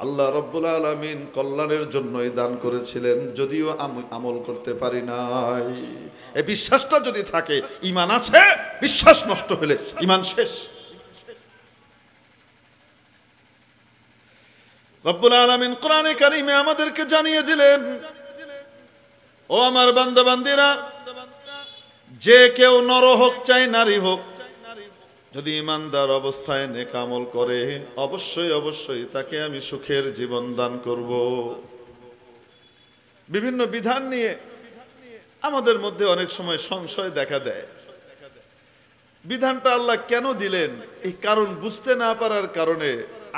আল্লাহ রাব্বুল আলামিন কল্যাণের জন্যই দান করেছিলেন, যদিও আমি আমল করতে পারি নাই। এই বিশ্বাসটা যদি থাকে, ঈমান আছে, বিশ্বাস নষ্ট হলে ঈমান শেষ। রব্বুল আলামিন কোরআনে কারীমে আমাদেরকে জানিয়ে দিলেন, ও আমার বান্দা বান্দীরা, যে কেউ নর হোক চাই নারী হোক, যদি ঈমানদার অবস্থায় নেক আমল করে, অবশ্যই অবশ্যই তাকে আমি সুখের জীবন দান করব। বিভিন্ন বিধান নিয়ে আমাদের মধ্যে অনেক সময় সংশয় দেখা দেয়। বিধানটা আল্লাহ কেন দিলেন, এই কারণ বুঝতে না পারার কারণে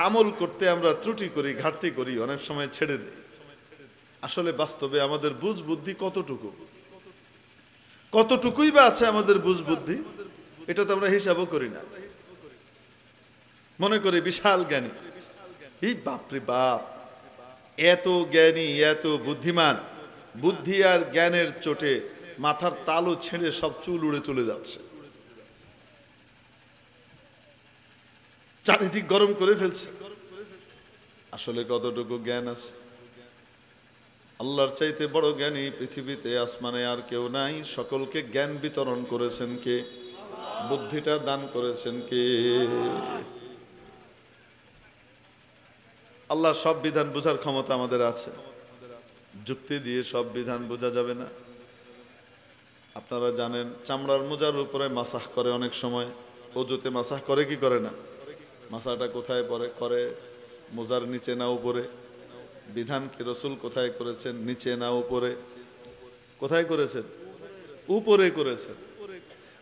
আমল করতে আমরা ত্রুটি করি, ঘাটতি করি, অনেক সময় ছেড়ে দিই। আসলে বাস্তবে আমাদের বুঝ বুদ্ধি কতটুকু, কতটুকুই বা আছে আমাদের বুঝ বুদ্ধি, এটা তো আমরা হিসাবও করি না। মনে করি বিশাল জ্ঞানী, এই বাপরে বাপ, এত জ্ঞানী, এত বুদ্ধিমান, বুদ্ধি আর জ্ঞানের চোটে মাথার তালু ছেড়ে সব চুল উড়ে চলে যাচ্ছে, চারিদিক গরম করে ফেলছে। আসলে কতটুকু জ্ঞান আছে? আল্লাহর চাইতে বড় জ্ঞানী পৃথিবীতে আসমানে আর কেউ নাই। সকলকে জ্ঞান বিতরণ করেছেন কে? বুদ্ধিটা দান করেছেন কে? আল্লাহ সব বিধান বোঝার ক্ষমতা আমাদের আছে, যুক্তি দিয়ে সব বিধান বোঝা যাবে না। আপনারা জানেন চামড়ার মোজার উপরে মাসাহ করে, অনেক সময় অজুতে মাসাহ করে কি করে না? মাসাটা কোথায় পরে করে? মোজার নিচে না উপরে? বিধান কি রাসূল কোথায় করেছেন? নিচে না উপরে? কোথায় করেছেন? উপরে করেছেন।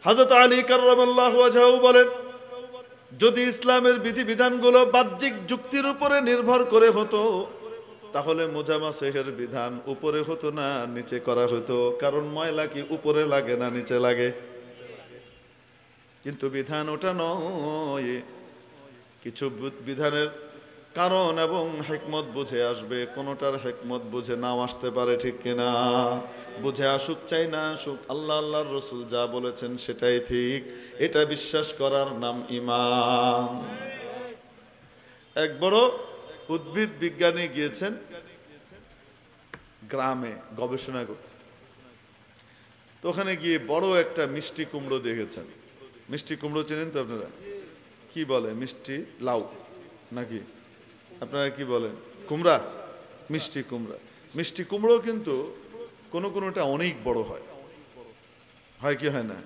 হযরত আলী কাররামাল্লাহু ওয়াজহাহু বলেন, যদি ইসলামের বিধিবিধানগুলো বাহ্যিক যুক্তির উপরে নির্ভর করে হতো, তাহলে মোজা মাসেহের বিধান উপরে হতো না, নিচে করা হতো। কারণ ময়লা কি উপরে লাগে না নিচে লাগে? কিন্তু বিধান ওটা নয়। কিছু বিধানের কারণ এবং হিকমত বুঝে আসবে, কোনটার হিকমত বুঝে নাও আসতে পারে, ঠিক কিনা? বুঝে আসুক চাই না আসুক, আল্লাহ আল্লাহর রাসূল যা বলেছেন সেটাই ঠিক, এটা বিশ্বাস করার নাম ঈমান। এক বড় উদ্ভিদ বিজ্ঞানী গিয়েছেন গ্রামে গবেষণা করতে। তো ওখানে গিয়ে বড় একটা মিষ্টি কুমড়ো দেখেছেন। মিষ্টি কুমড়ো চেনেন তো আপনারা? কি বলে, মিষ্টি লাউ নাকি আপনারা কি বলেন? কুমড়া, মিষ্টি কুমড়া। মিষ্টি কুমড়ো কিন্তু কোনোটা অনেক বড় হয়, হয় কি হয় না?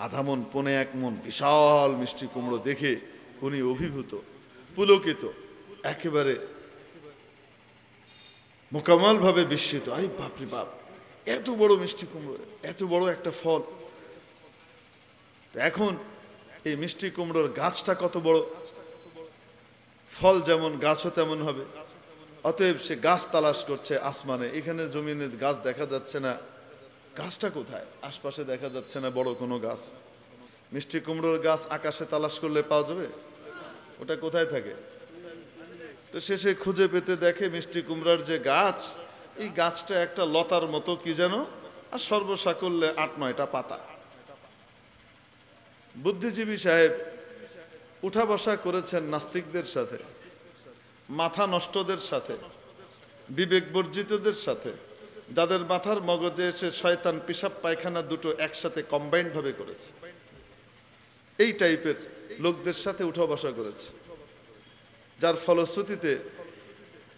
আধা মন, পৌনে এক মন বিশাল মিষ্টি কুমড়ো দেখে উনি অভিভূত, পুলকিত, একেবারে মোকাম্মল ভাবে বিস্মিত। আরে বাপরে বাপ, এত বড় মিষ্টি কুমড়ো, এত বড় একটা ফল। এখন এই মিষ্টি কুমড়োর গাছটা কত বড়, ফল যেমন গাছও তেমন হবে। অতএব সে গাছ তালাশ করছে আসমানে, এখানে জমিনে গাছ দেখা যাচ্ছে না। গাছটা কোথায়? আশপাশে দেখা যাচ্ছে না বড় কোনো গাছ। মিষ্টি কুমড়োর গাছ আকাশে তালাশ করলে পাওয়া যাবে? ওটা কোথায় থাকে? তো শেষে খুঁজে পেতে দেখে মিষ্টি কুমড়ার যে গাছ, এই গাছটা একটা লতার মতো কি যেন, আর সর্বসাকল্যে ৮-৯টা পাতা। বুদ্ধিজীবী সাহেব উঠা বসা করেছেন নাস্তিকদের সাথে, মাথা নষ্টদের সাথে, বিবেক বর্জিতদের সাথে, যাদের মাথার মগজে এসে শয়তান পিশাব পায়খানা দুটো একসাথে কম্বাইন্ড ভাবে করেছে। এই টাইপের লোকদের সাথে উঠা বসা করেছে, যার ফলশ্রুতিতে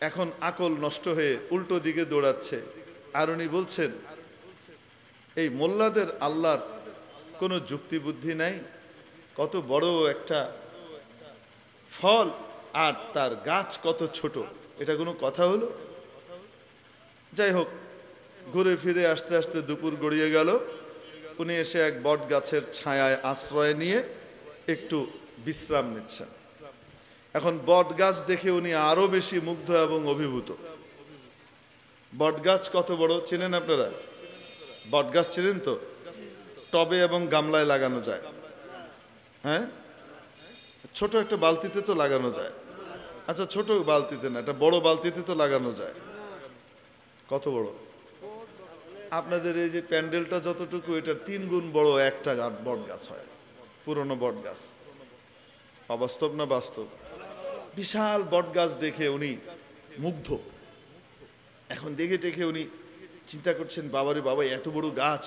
এখন আকল নষ্ট হয়ে উল্টো দিকে দৌড়াচ্ছে। আর উনি বলছেন এই মোল্লাদের আল্লাহর কোনো যুক্তি বুদ্ধি নাই, কত বড় একটা ফল আর তার গাছ কত ছোট, এটা কোনো কথা হলো? যাই হোক, ঘুরে ফিরে আসতে আসতে দুপুর গড়িয়ে গেল। উনি এসে এক বট গাছের ছায়ায় আশ্রয় নিয়ে একটু বিশ্রাম নিচ্ছেন। এখন বট গাছ দেখে উনি আরো বেশি মুগ্ধ এবং অভিভূত। বট গাছ কত বড় চেনেন আপনারা? বট গাছ চেনেন তো? টবে এবং গামলায় লাগানো যায়, হ্যাঁ, ছোট একটা বালতিতে তো লাগানো যায়। আচ্ছা, ছোট বালতিতে না, একটা বড় বালতিতে তো লাগানো যায়। কত বড়? আপনাদের এই যে প্যান্ডেলটা যতটুকু, এটার 3 গুণ বড় একটা বট গাছ হয়, পুরনো বট গাছ। অবাস্তব না বাস্তব? বিশাল বট গাছ দেখে উনি মুগ্ধ। এখন দেখে টেখে উনি চিন্তা করছেন, বাবারে বাবা, এত বড় গাছ,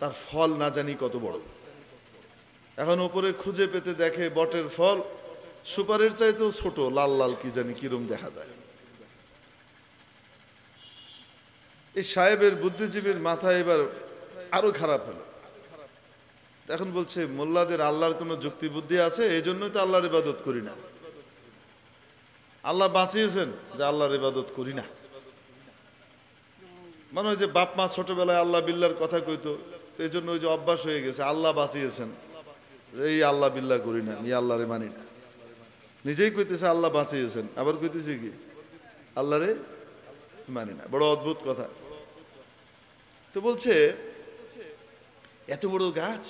তার ফল না জানি কত বড়। এখন উপরে খুঁজে পেতে দেখে বটের ফল সুপারির চাইতেও ছোট, লাল লাল কি জানি কিরম দেখা যায়। এই সাহেবের বুদ্ধিজীবীর মাথায় এবার আরো খারাপ হলো। এখন বলছে মোল্লাদের আল্লাহর কোনো যুক্তি বুদ্ধি আছে? এই জন্যই তো আল্লাহর ইবাদত করি না। আল্লাহ বাঁচিয়েছেন যে আল্লাহর ইবাদত করি না। মানে ওই যে বাপ মা ছোটবেলায় আল্লাহ বিল্লার কথা কইতো, এই জন্য ওই যে অভ্যাস হয়ে গেছে, আল্লাহ বাঁচিয়েছেন, এই আল্লাহ বিল্লাহ করি না, এই আল্লাহরে মানি না। নিজেই কইতেছে আল্লাহ বাঁচিয়েছেন, আবার কইতেছে কি আল্লাহরে মানি না। বড় অদ্ভুত কথা। তো বলছে এত বড় গাছ,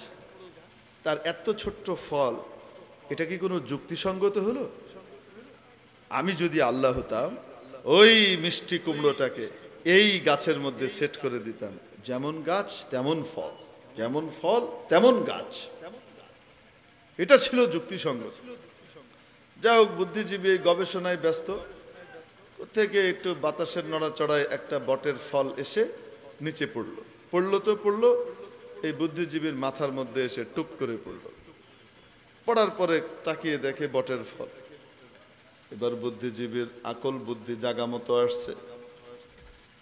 তার এত ছোট্ট ফল, এটা কি কোনো যুক্তিসঙ্গত হলো? আমি যদি আল্লাহ হতাম, ওই মিষ্টি কুমড়োটাকে এই গাছের মধ্যে সেট করে দিতাম, যেমন গাছ তেমন ফল, যেমন ফল তেমন গাছ। এটা ছিল যুক্তিসঙ্গত। যাই হোক, বুদ্ধিজীবী গবেষণায় ব্যস্ত, থেকে একটু বাতাসের নড়াচড়ায় একটা বটের ফল এসে নিচে পড়লো। এই বুদ্ধিজীবীর মাথার মধ্যে এসে টুক করে পড়ল। পড়ার পরে তাকিয়ে দেখে বটের ফল। এবার বুদ্ধিজীবীর আকল বুদ্ধি জাগা মতো আসছে।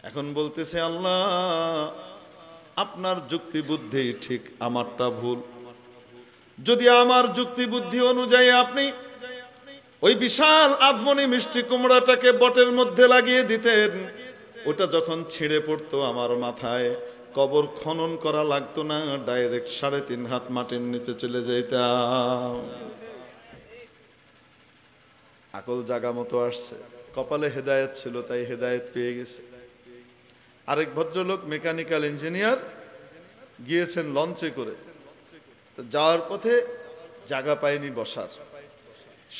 এখন বলতেছে, আল্লাহ, আপনার যুক্তি বুদ্ধি ঠিক, আমারটা ভুল। যদি আমার যুক্তি বুদ্ধি অনুযায়ী আপনি ওই বিশাল আধমনি মিষ্টি কুমড়াটাকে বটের মধ্যে লাগিয়ে দিতেন, ওটা যখন ছিঁড়ে পড়তো আমার মাথায়, কবর খনন করা লাগতো না, ডাইরেক্ট 3.5 হাত মাটির নিচে চলে যেতাম। আকল জাগা মতো আসছে, কপালে হেদায়েত ছিল, তাই হেদায়েত পেয়ে গেছে। আরেক ভদ্রলোক মেকানিক্যাল ইঞ্জিনিয়ার, গিয়েছেন লঞ্চে করে, যাওয়ার পথে জায়গা পায়নি বসার,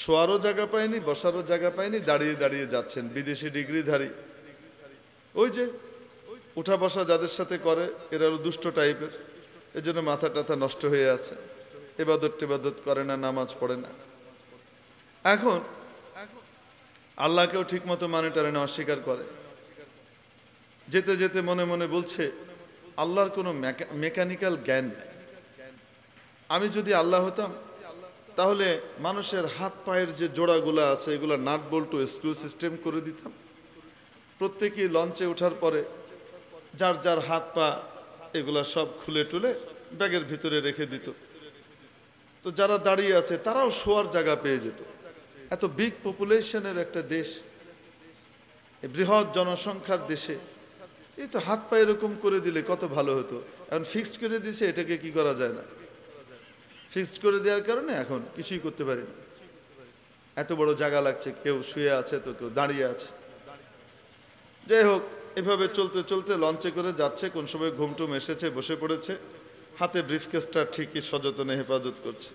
শোয়ারও জায়গা পায়নি, বসারও জায়গা পায়নি, দাঁড়িয়ে দাঁড়িয়ে যাচ্ছেন। বিদেশি ডিগ্রিধারী, ওই যে উঠা বসা যাদের সাথে করে, এরা দুষ্ট টাইপের, এজন্য মাথা টাথা নষ্ট হয়ে আছে, ইবাদত টিবাদত করে না, নামাজ পড়ে না। এখন আল্লাহকেও ঠিক মতো মানে টানে না, অস্বীকার করে। যেতে যেতে মনে মনে বলছে, আল্লাহর কোনো মেকানিক্যাল জ্ঞান নেই। আমি যদি আল্লাহ হতাম তাহলে মানুষের হাত পায়ের যে জোড়াগুলো আছে এগুলো নাট বল্টু স্ক্রু সিস্টেম করে দিতাম। প্রত্যেকেই লঞ্চে ওঠার পরে যার যার হাত পা এগুলা সব খুলে টুলে ব্যাগের ভিতরে রেখে দিত। তো যারা দাঁড়িয়ে আছে তারাও শোয়ার জায়গা পেয়ে যেত। এত বিগ পপুলেশনের একটা দেশ, বৃহৎ জনসংখ্যার দেশে এই তো হাত পা এরকম করে দিলে কত ভালো হতো। এখন ফিক্সড করে দিছে, এটাকে কি করা যায় না? ফিক্সড করে দেওয়ার কারণে এখন কিছুই করতে পারি না। এত বড় জায়গা লাগছে, কেউ শুয়ে আছে তো কেউ দাঁড়িয়ে আছে। যাই হোক, এভাবে চলতে চলতে লঞ্চে করে যাচ্ছে, কোন সময় ঘুমটুম এসেছে, বসে পড়েছে, হাতে ব্রিফকেসটা ঠিকই সযত্নে হেফাজত করছে,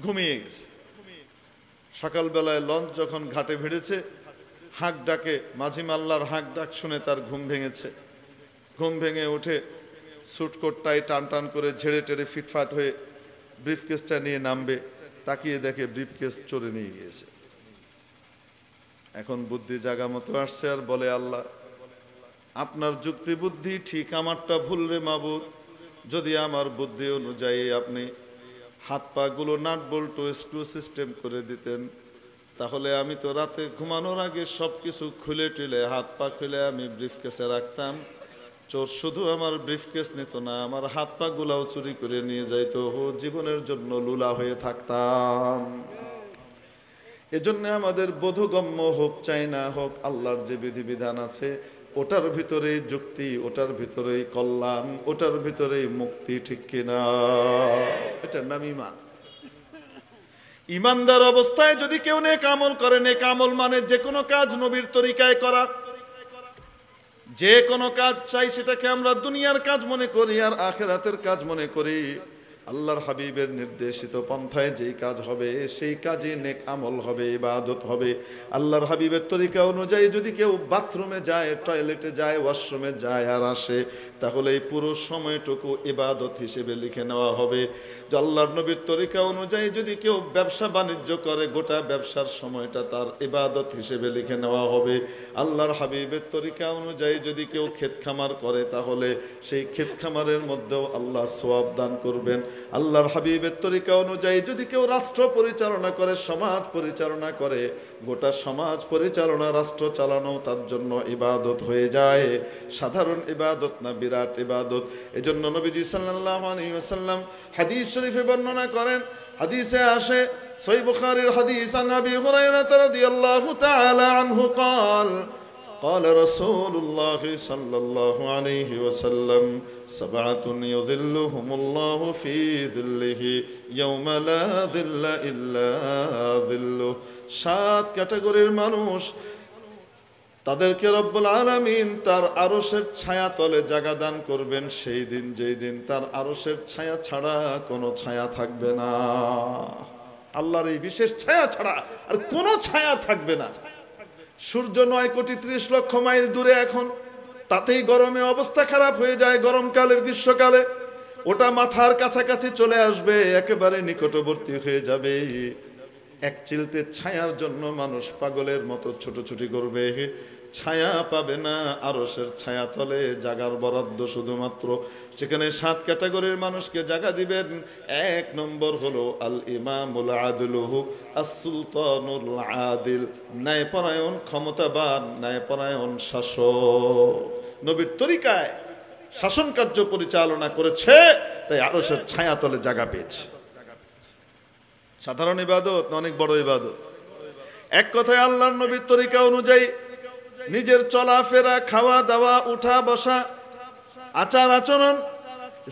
ঘুমিয়ে গেছে। সকালবেলায় লঞ্চ যখন ঘাটে ভিড়েছে, হাঁক ডাকে, মাঝি মাল্লার হাঁক ডাক শুনে তার ঘুম ভেঙেছে। ঘুম ভেঙে উঠে স্যুটকোটটাই টান টান করে ঝেড়ে টেড়ে ফিটফাট হয়ে ব্রিফকেসটা নিয়ে নামবে, তাকিয়ে দেখে ব্রিফকেস চোরে নিয়ে গিয়েছে। এখন বুদ্ধি জাগা মতো আসছে আর বলে, আল্লাহ আপনার যুক্তি বুদ্ধি ঠিক, আমারটা ভুল রে মাবুদ। যদি আমার বুদ্ধি অনুযায়ী আপনি হাত পা গুলো নাট বল্টু স্ক্রু সিস্টেম করে দিতেন, তাহলে আমি তো রাতে ঘুমানোর আগে সবকিছু খুলে টুলে হাত পা খুলে আমি ব্রিফকেসে রাখতাম। চোর শুধু আমার ব্রিফকেস নিত না, আমার হাত পা গুলাও চুরি করে নিয়ে যাইতো, জীবনের জন্য লুলা হয়ে থাকতাম। এজন্য আমাদের বোধগম্য হোক চাই না হোক, আল্লাহর যে বিধিবিধান আছে ওটার ভিতরেই যুক্তি, ওটার ভিতরেই কল্যাণ, ওটার ভিতরেই মুক্তি, ঠিক কিনা? এটার নাম ঈমান। ঈমানদার অবস্থায় যদি কেউ নেক আমল করে, নেক আমল মানে যে কোনো কাজ নবীর তরিকায় করা। যে কোনো কাজ চাই সেটাকে আমরা দুনিয়ার কাজ মনে করি আর আখিরাতের কাজ মনে করি। আল্লাহর হাবিবের নির্দেশিত পন্থায় যেই কাজ হবে সেই কাজে নেক আমল হবে, ইবাদত হবে। আল্লাহর হাবিবের তরিকা অনুযায়ী যদি কেউ বাথরুমে যায়, টয়লেটে যায়, ওয়াশরুমে যায় আর আসে, তাহলে এই পুরো সময়টুকু ইবাদত হিসেবে লিখে নেওয়া হবে। যে আল্লাহর নবীর তরিকা অনুযায়ী যদি কেউ ব্যবসা বাণিজ্য করে, গোটা ব্যবসার সময়টা তার ইবাদত হিসেবে লিখে নেওয়া হবে। আল্লাহর হাবিবের তরিকা অনুযায়ী যদি কেউ ক্ষেত খামার করে, তাহলে সেই ক্ষেত খামারের মধ্যেও আল্লাহ সওয়াব দান করবেন। আল্লাহর হাবিবের তরিকা অনুযায়ী যদি কেউ রাষ্ট্র পরিচালনা করে, সমাজ পরিচালনা করে, গোটা সমাজ পরিচালনা, রাষ্ট্র চালানো তার জন্য ইবাদত হয়ে যায়। সাধারণ ইবাদত না, বিরাট ইবাদত। এজন্য নবীজি সাল্লাল্লাহু আলাইহি ওয়াসাল্লাম হাদিস শরীফে বর্ণনা করেন, হাদিসে আসে, সহিহ বুখারীর হাদিস, আন আবি হুরায়রা রাদিয়াল্লাহু তাআলা আনহু قال قال رسول الله صلى الله عليه وسلم سبعة يظلهم الله في ظله يوم لا ظل إلا ظله। সাত ক্যাটাগরির মানুষ, তাদেরকে রব্বুল আলামিন তার আরশের ছায়া তলে জায়গা দান করবেন সেই দিন, যেই দিন তার আরশের ছায়া ছাড়া কোনো ছায়া থাকবে না। আল্লাহর এই বিশেষ ছায়া ছাড়া আর কোনো ছায়া থাকবে না। সূর্য 9,30,00,000 মাইল দূরে এখন, তাতেই গরমে অবস্থা খারাপ হয়ে যায়। গরমকালে, গ্রীষ্মকালে ওটা মাথার কাছাকাছি চলে আসবে, একেবারে নিকটবর্তী হয়ে যাবে। এক চিলতে ছায়ার জন্য মানুষ পাগলের মতো ছোটাছুটি করবে, ছায়া পাবে না। আরশের ছায়া তলে জাগার বরাদ্দ শুধুমাত্র সেখানে 7 ক্যাটাগরির মানুষকে জায়গা দিবেন। 1 নম্বর হলো আল ইমামুল আদলুহু আস-সুলতানুল আদিল, ন্যায়পরায়ণ, ক্ষমতাবান, ন্যায়পরায়ণ শাসক। নবীর তরিকায় শাসন কার্য পরিচালনা করেছে, তাই আরশের ছায়া তলে জায়গা পেয়েছে। সাধারণ ইবাদত না, অনেক বড় ইবাদত। এক কথায় আল্লাহর নবীর তরিকা অনুযায়ী নিজের চলাফেরা, খাওয়া দাওয়া, উঠা বসা, আচার আচরণ,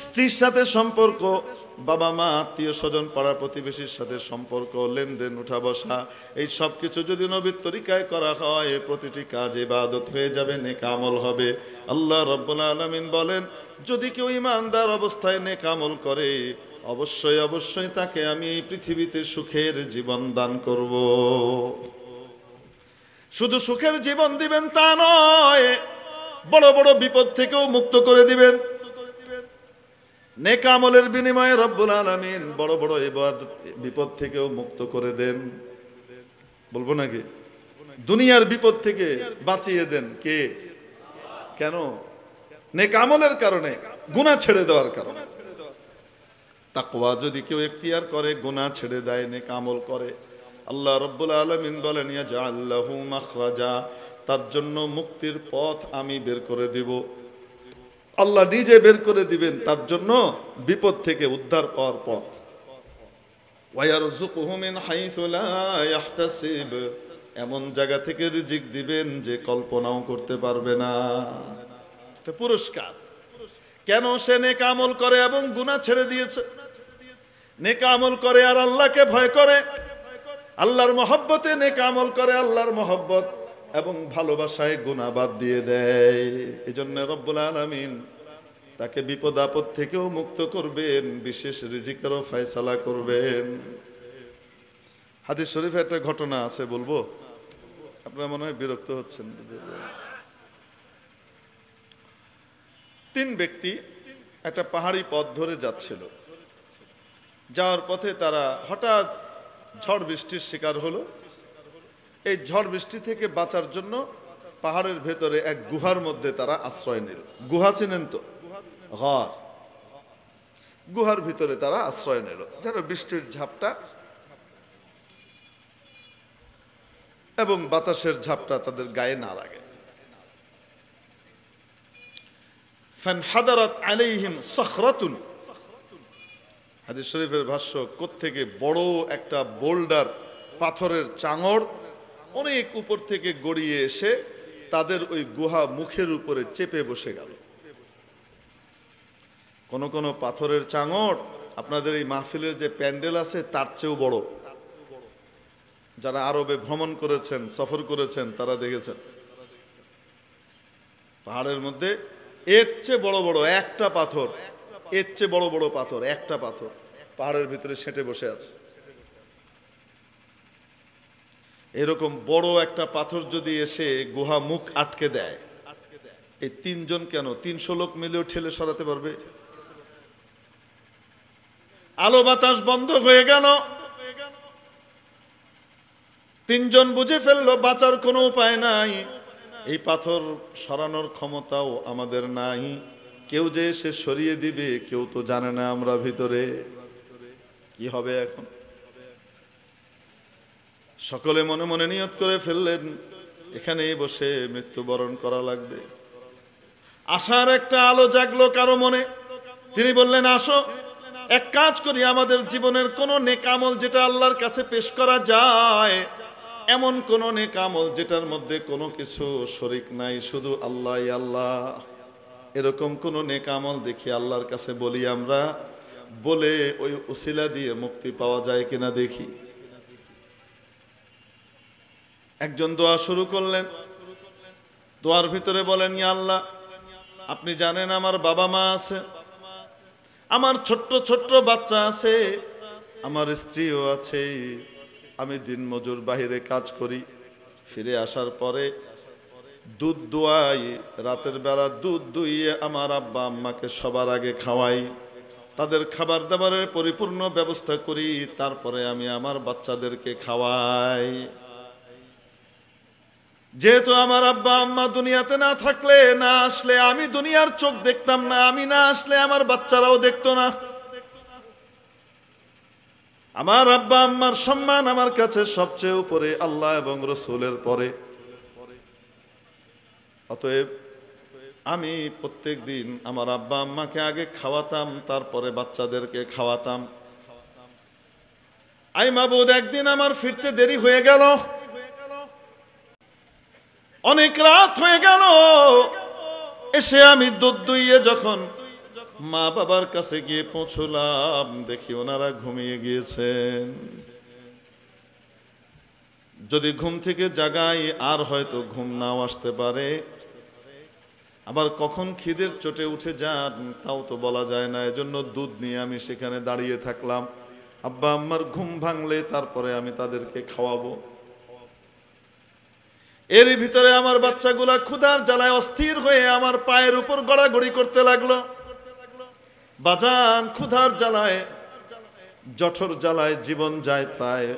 স্ত্রীর সাথে সম্পর্ক, বাবা মা, আত্মীয় স্বজন, পাড়া প্রতিবেশীর সাথে সম্পর্ক, লেনদেন, উঠা বসা, এই সব কিছু যদি নবীর তরিকায় করা হয়, প্রতিটি কাজ ইবাদত হয়ে যাবে, নেক আমল হবে। আল্লাহ রাব্বুল আলামিন বলেন, যদি কেউ ঈমানদার অবস্থায় নেক আমল করে, অবশ্যই অবশ্যই তাকে আমি এই পৃথিবীতে সুখের জীবন দান করব। শুধু সুখের জীবন দিবেন তা নয়, বড় বড় বিপদ থেকেও মুক্ত করে দিবেন। নেক আমলের বিনিময়ে রব্বুল আলামিন বড় বড় ইবাদত বিপদ থেকেও মুক্ত করে দেন। বলবো নাকি? দুনিয়ার বিপদ থেকে বাঁচিয়ে দেন কে? কেন? নেক আমলের কারণে, গুনাহ ছেড়ে দেওয়ার কারণে। তাকওয়া যদি কেউ ইখতিয়ার করে, গুনাহ ছেড়ে দেয়, নেক আমল করে, আল্লাহ রাব্বুল আলামিন বলেন ইয়াজআল লাহু মাখরাজা, তার জন্য মুক্তির পথ আমি বের করে দেব। আল্লাহ নিজে বের করে দিবেন তার জন্য বিপদ থেকে উদ্ধার পাওয়ার পথ। ওয়ায়ারযুকুহু মিন হাইসু লা ইয়াহতাসিব, এমন জায়গা থেকে রিজিক দিবেন যে কল্পনাও করতে পারবে না। এটা পুরস্কার। কেন? সে নেক আমল করে এবং গুনাহ ছেড়ে দিয়েছে। নেক আমল করে আর আল্লাহকে ভয় করে, আল্লাহর মহব্বতে নেক আমল করে, আল্লাহর মহব্বত এবং ভালোবাসায় গুনাহ বাদ দিয়ে দেয়। এজন্য রব্বুল আলামিন তাকে বিপদ আপদ থেকেও মুক্ত করবেন, বিশেষ রিজিকেরও ফয়সালা করবেন। হাদিস শরীফে একটা ঘটনা আছে, বলবো? আপনারা মনে হয় বিরক্ত হচ্ছেন। 3 ব্যক্তি একটা পাহাড়ি পথ ধরে যাচ্ছিল। যাওয়ার পথে তারা হঠাৎ ঝড় বৃষ্টির শিকার হলো। এই ঝড় বৃষ্টি থেকে বাঁচার জন্য পাহাড়ের ভেতরে এক গুহার মধ্যে তারা আশ্রয় নিল। গুহা চেনেন তো? ঘর। গুহার ভিতরে তারা আশ্রয় নিল যেন বৃষ্টির ঝাপটা এবং বাতাসের ঝাপটা তাদের গায়ে না লাগে। ফানহাদারাত আলাইহিম সাখরাতুন, হাদিস শরীফের ভাষ্য, কোত্থেকে বড় একটা বোল্ডার, পাথরের চাঙড় অনেক উপর থেকে গড়িয়ে এসে তাদের ওই গুহা মুখের উপরে চেপে বসে গেল। কোন কোন পাথরের চাঙড় আপনাদের এই মাহফিলের যে প্যান্ডেল আছে তার চেয়েও বড়। যারা আরবে ভ্রমণ করেছেন, সফর করেছেন, তারা দেখেছেন পাহাড়ের মধ্যে এর চেয়ে বড় বড় একটা পাথর, এর চেয়ে বড় বড় পাথর, একটা পাথর পাহাড়ের ভিতরে সেঁটে বসে আছে। এরকম বড় একটা পাথর যদি এসে গুহা মুখ আটকে দেয়, এই 3 জন কেন 300 লোক মিলেও ঠেলে সরাতে পারবে? আলো বাতাস বন্ধ হয়ে গেল। 3 জন বুঝে ফেললো বাঁচার কোনো উপায় নাই, এই পাথর সরানোর ক্ষমতাও আমাদের নাই। কেউ যে সে সরিয়ে দিবে কেউ তো জানে না আমরা ভিতরে। কি হবে এখন? সকলে মনে মনে নিয়ত করে ফেললেন এখানেই বসে মৃত্যুবরণ করা লাগবে। আশার একটা আলো জাগলো কারো মনে। তিনি বললেন, আসো এক কাজ করি, আমাদের জীবনের কোন নেক আমল যেটা আল্লাহর কাছে পেশ করা যায়, এমন কোন নেক আমল যেটার মধ্যে কোনো কিছু শরীক নাই, শুধু আল্লাহ আল্লাহ, এরকম কোন নেক আমল দেখি আল্লাহর কাছে বলি আমরা, বলে ওই উসিলা দিয়ে মুক্তি পাওয়া যায় কিনা দেখি। একজন দোয়া শুরু করলেন। দোয়ার ভিতরে বলেন, ইয়া আল্লাহ, আপনি জানেন আমার বাবা মা আছে, আমার ছোট্ট ছোট্ট বাচ্চা আছে, আমার স্ত্রীও আছে, আমি দিনমজুর বাহিরে কাজ করি, ফিরে আসার পরে দুধ দোয়াই, রাতের বেলা দুধ দুইয়ে আমার আব্বা আম্মাকে সবার আগে খাওয়াই, তাদের খাবার দাবারের পরিপূর্ণ ব্যবস্থা করি, তারপরে আমি আমার বাচ্চাদেরকে খাওয়াই। যেহেতু আমার আব্বা আম্মা দুনিয়াতে না থাকলে, না আসলে আমি দুনিয়ার চোখ দেখতাম না, আমি না আসলে আমার বাচ্চারাও দেখতো না। আমার আব্বা আম্মার সম্মান আমার কাছে সবচেয়ে উপরে, আল্লাহ এবং রসুলের পরে। অতএব আমি প্রত্যেক দিন আমার আব্বা আম্মাকে আগে খাওয়াতাম, তারপরে বাচ্চাদেরকে খাওয়াতাম। আই মাবুদ, একদিন আমার ফিরতে দেরি হয়ে গেল, অনেক রাত হয়ে গেল। এসে আমি দুধ দুইয়ে যখন মা বাবার কাছে গিয়ে পৌঁছলাম, দেখি ওনারা ঘুমিয়ে গিয়েছেন। যদি ঘুম থেকে জাগাই আর হয়তো ঘুম নাও আসতে পারে, আবার কখন খিদের চোটে উঠে যান তাও তো বলা যায় না। এজন্য দুধ নিয়ে আমি সেখানে দাঁড়িয়ে থাকলাম। আব্বা আম্মার ঘুম ভাঙলে তারপরে আমি তাদেরকে খাওয়াবো। এর ভিতরে আমার বাচ্চাগুলা ক্ষুধার জ্বালায় অস্থির হয়ে আমার পায়ের উপর গড়াগড়ি করতে লাগলো। বাজান, ক্ষুধার জ্বালায়, জঠর জ্বালায় জীবন যায় প্রায়।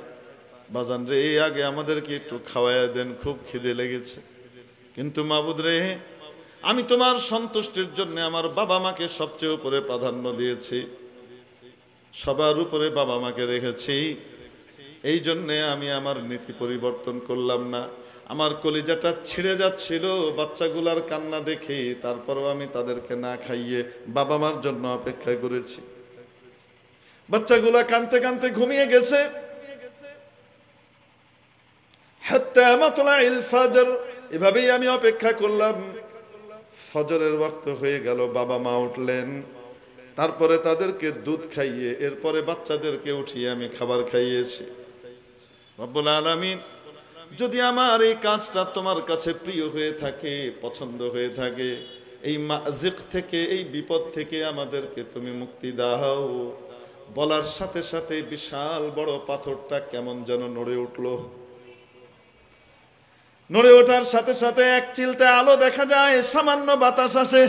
বাজান রে, আগে আমাদেরকে একটু খাওয়াইয়া দেন, খুব খিদে লেগেছে। কিন্তু মাবুদ রে, আমি তোমার সন্তুষ্টির জন্য আমার বাবা মাকে সবচেয়ে উপরে প্রাধান্য দিয়েছি, সবার উপরে বাবা মাকে রেখেছি। এই জন্যে আমি আমার নীতি পরিবর্তন করলাম না। আমার কলিজাটা ছিঁড়ে যাচ্ছিল বাচ্চাগুলার কান্না দেখে, তারপরও আমি তাদেরকে না খাইয়ে বাবা মার জন্য অপেক্ষা করেছি। বাচ্চাগুলা কাঁদতে কাঁদতে ঘুমিয়ে গেছে। হাত্তা মাতলাইল ফজর, এভাবেই আমি অপেক্ষা করলাম। ফজরের ওয়াক্ত হয়ে গেল, বাবা মা উঠলেন, তারপরে তাদেরকে দুধ খাইয়ে এরপরে বাচ্চাদেরকে উঠিয়ে আমি খাবার খাইয়েছি। রব্বুল আলামিন, যদি আমার এই কাজটা তোমার কাছে প্রিয় হয়ে থাকে, পছন্দ হয়ে থাকে, এই মাযিক থেকে, এই বিপদ থেকে আমাদেরকে তুমি মুক্তি দাও। বলার সাথে সাথে বিশাল বড় পাথরটা কেমন যেন নড়ে উঠলো। নড়ে ওঠার সাথে সাথে এক চিলতে আলো দেখা যায়, সামান্য বাতাস আসে,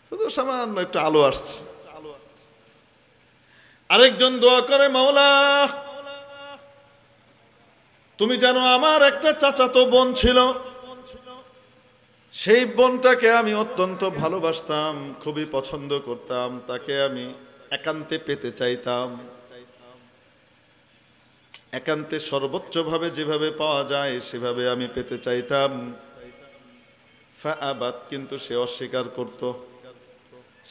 শুধু সামান্য একটু আলো আসছে। আরেকজন দোয়া করে, মাওলা তুমি জানো আমার একটা চাচাতো বোন ছিল, সেই বোনটাকে আমি অত্যন্ত ভালোবাসতাম, খুবই পছন্দ করতাম, তাকে আমি একান্তে পেতে চাইতাম। একান্তে সর্বোচ্চ ভাবে যেভাবে পাওয়া যায় সেভাবে আমি পেতে চাইতাম। ফাআবাত, কিন্তু সে অস্বীকার করত।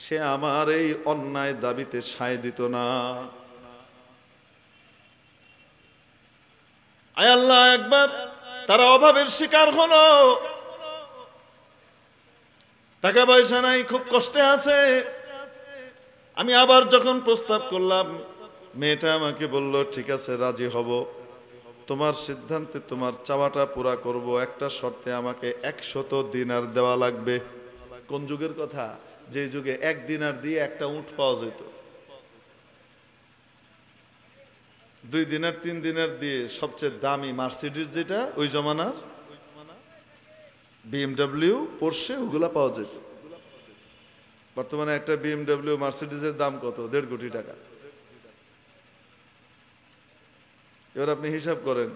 সে আমার এই অন্যায় দাবিতে সায় দিত না। আয় আল্লাহ, একবার তারা অভাবের শিকার হলো, টাকা পয়সা নাই, খুব কষ্টে আছে। আমি আবার যখন প্রস্তাব করলাম, মেয়েটা আমাকে বলল, ঠিক আছে রাজি হব, তোমার সিদ্ধান্তে তোমার চাওয়াটা পুরা করব, একটা শর্তে আমাকে 100 দিনার দেওয়া লাগবে। কোন যুগের কথা? যে যুগে 1 দিনার দিয়ে একটা উট পাওয়া যেত। 2 দিনার 3 দিনার দিয়ে সবচেয়ে দামি মার্সিডিজ, যেটা ওই জমানার BMW, পোর্শে, ওগুলা পাওয়া যেত। বর্তমানে একটা BMW মার্সিডিজের দাম কত? 1.5 কোটি টাকা। এবার আপনি হিসাব করেন,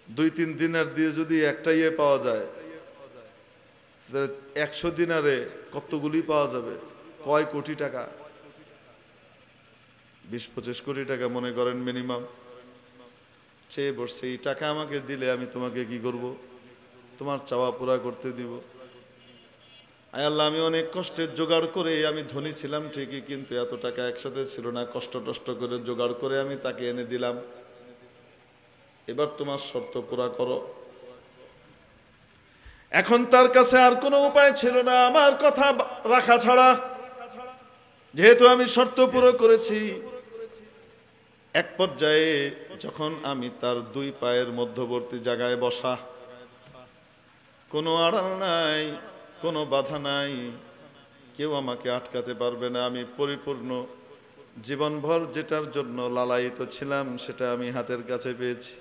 2-3 দিনার দিয়ে যদি একটা ইয়ে পাওয়া যায়, 100 দিনারে কতগুলি পাওয়া যাবে? কয় কোটি টাকা? 20-25 কোটি টাকা মনে করেন মিনিমাম। চেয়ে বসছে, এই টাকা আমাকে দিলে আমি তোমাকে কি করব? তোমার চাওয়া পুরা করতে দিব। আয় আল্লাহ, আমি অনেক কষ্টের জোগাড় করে, আমি ধনী ছিলাম ঠিকই, কিন্তু এত টাকা একসাথে ছিল না, কষ্ট করে জোগাড় করে আমি তাকে এনে দিলাম। এবার তোমার শর্ত পুরা করো। এখন তার কাছে আর কোনো উপায় ছিল না আমার কথা রাখা ছাড়া, যেহেতু আমি শর্ত পুরো করেছি। এক পর্যায়ে যখন আমি তার 2 পায়ের মধ্যবর্তী জায়গায় বসা, কোনো আড়াল নাই, কোনো বাধা নাই, কেউ আমাকে আটকাতে পারবে না। আমি পরিপূর্ণ জীবনভর যেটার জন্য লালায়িত ছিলাম সেটা আমি হাতের কাছে পেয়েছি।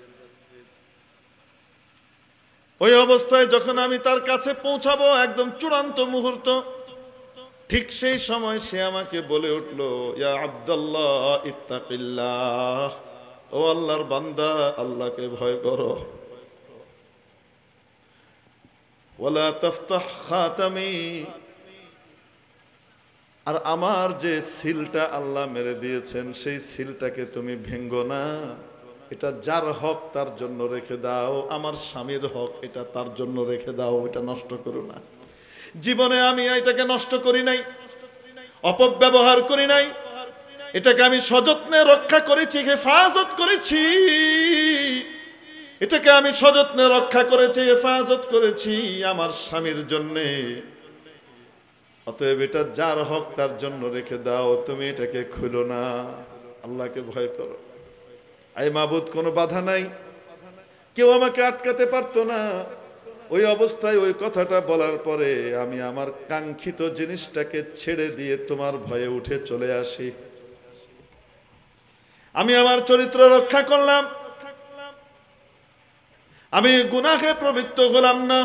ওই অবস্থায় যখন আমি তার কাছে পৌঁছাবো, একদম চূড়ান্ত মুহূর্ত, ঠিক সেই সময় সে আমাকে বলে উঠলো, ইয়া আব্দুল্লাহ ইত্তাকিল্লাহ, ও আল্লাহর বান্দা, আল্লাহকে ভয় করো। ওয়ালা তাফতাহ খাতামি, আর আমার যে সিলটা আল্লাহ মেরে দিয়েছেন সেই সিলটাকে তুমি ভেঙ্গো না। এটা যার হক তার জন্য রেখে দাও, আমার স্বামীর হক, এটা তার জন্য রেখে দাও, এটা নষ্ট করো না। জীবনে আমি এটাকে নষ্ট করি নাই, অপব্যবহার করি নাই, এটাকে আমি সযত্নে রক্ষা করেছি, হেফাজত করেছি। এটাকে আমি সযত্নে রক্ষা করেছি, হেফাজত করেছি আমার স্বামীর জন্যে। অতএব এটা যার হক তার জন্য রেখে দাও, তুমি এটাকে খুলো না। আল্লাহকে ভয় করো। আই মাবুদ, কোনো বাধা নাই, কেউ আমাকে আটকাতে পারতো না। ওই অবস্থায় ওই কথাটা বলার পরে আমি আমার কাঙ্ক্ষিত জিনিসটাকে ছেড়ে দিয়ে তোমার ভয়ে উঠে চলে আসি। আমি আমার চরিত্র রক্ষা করলাম, আমি গুনাহে প্রবৃত্ত হলাম না।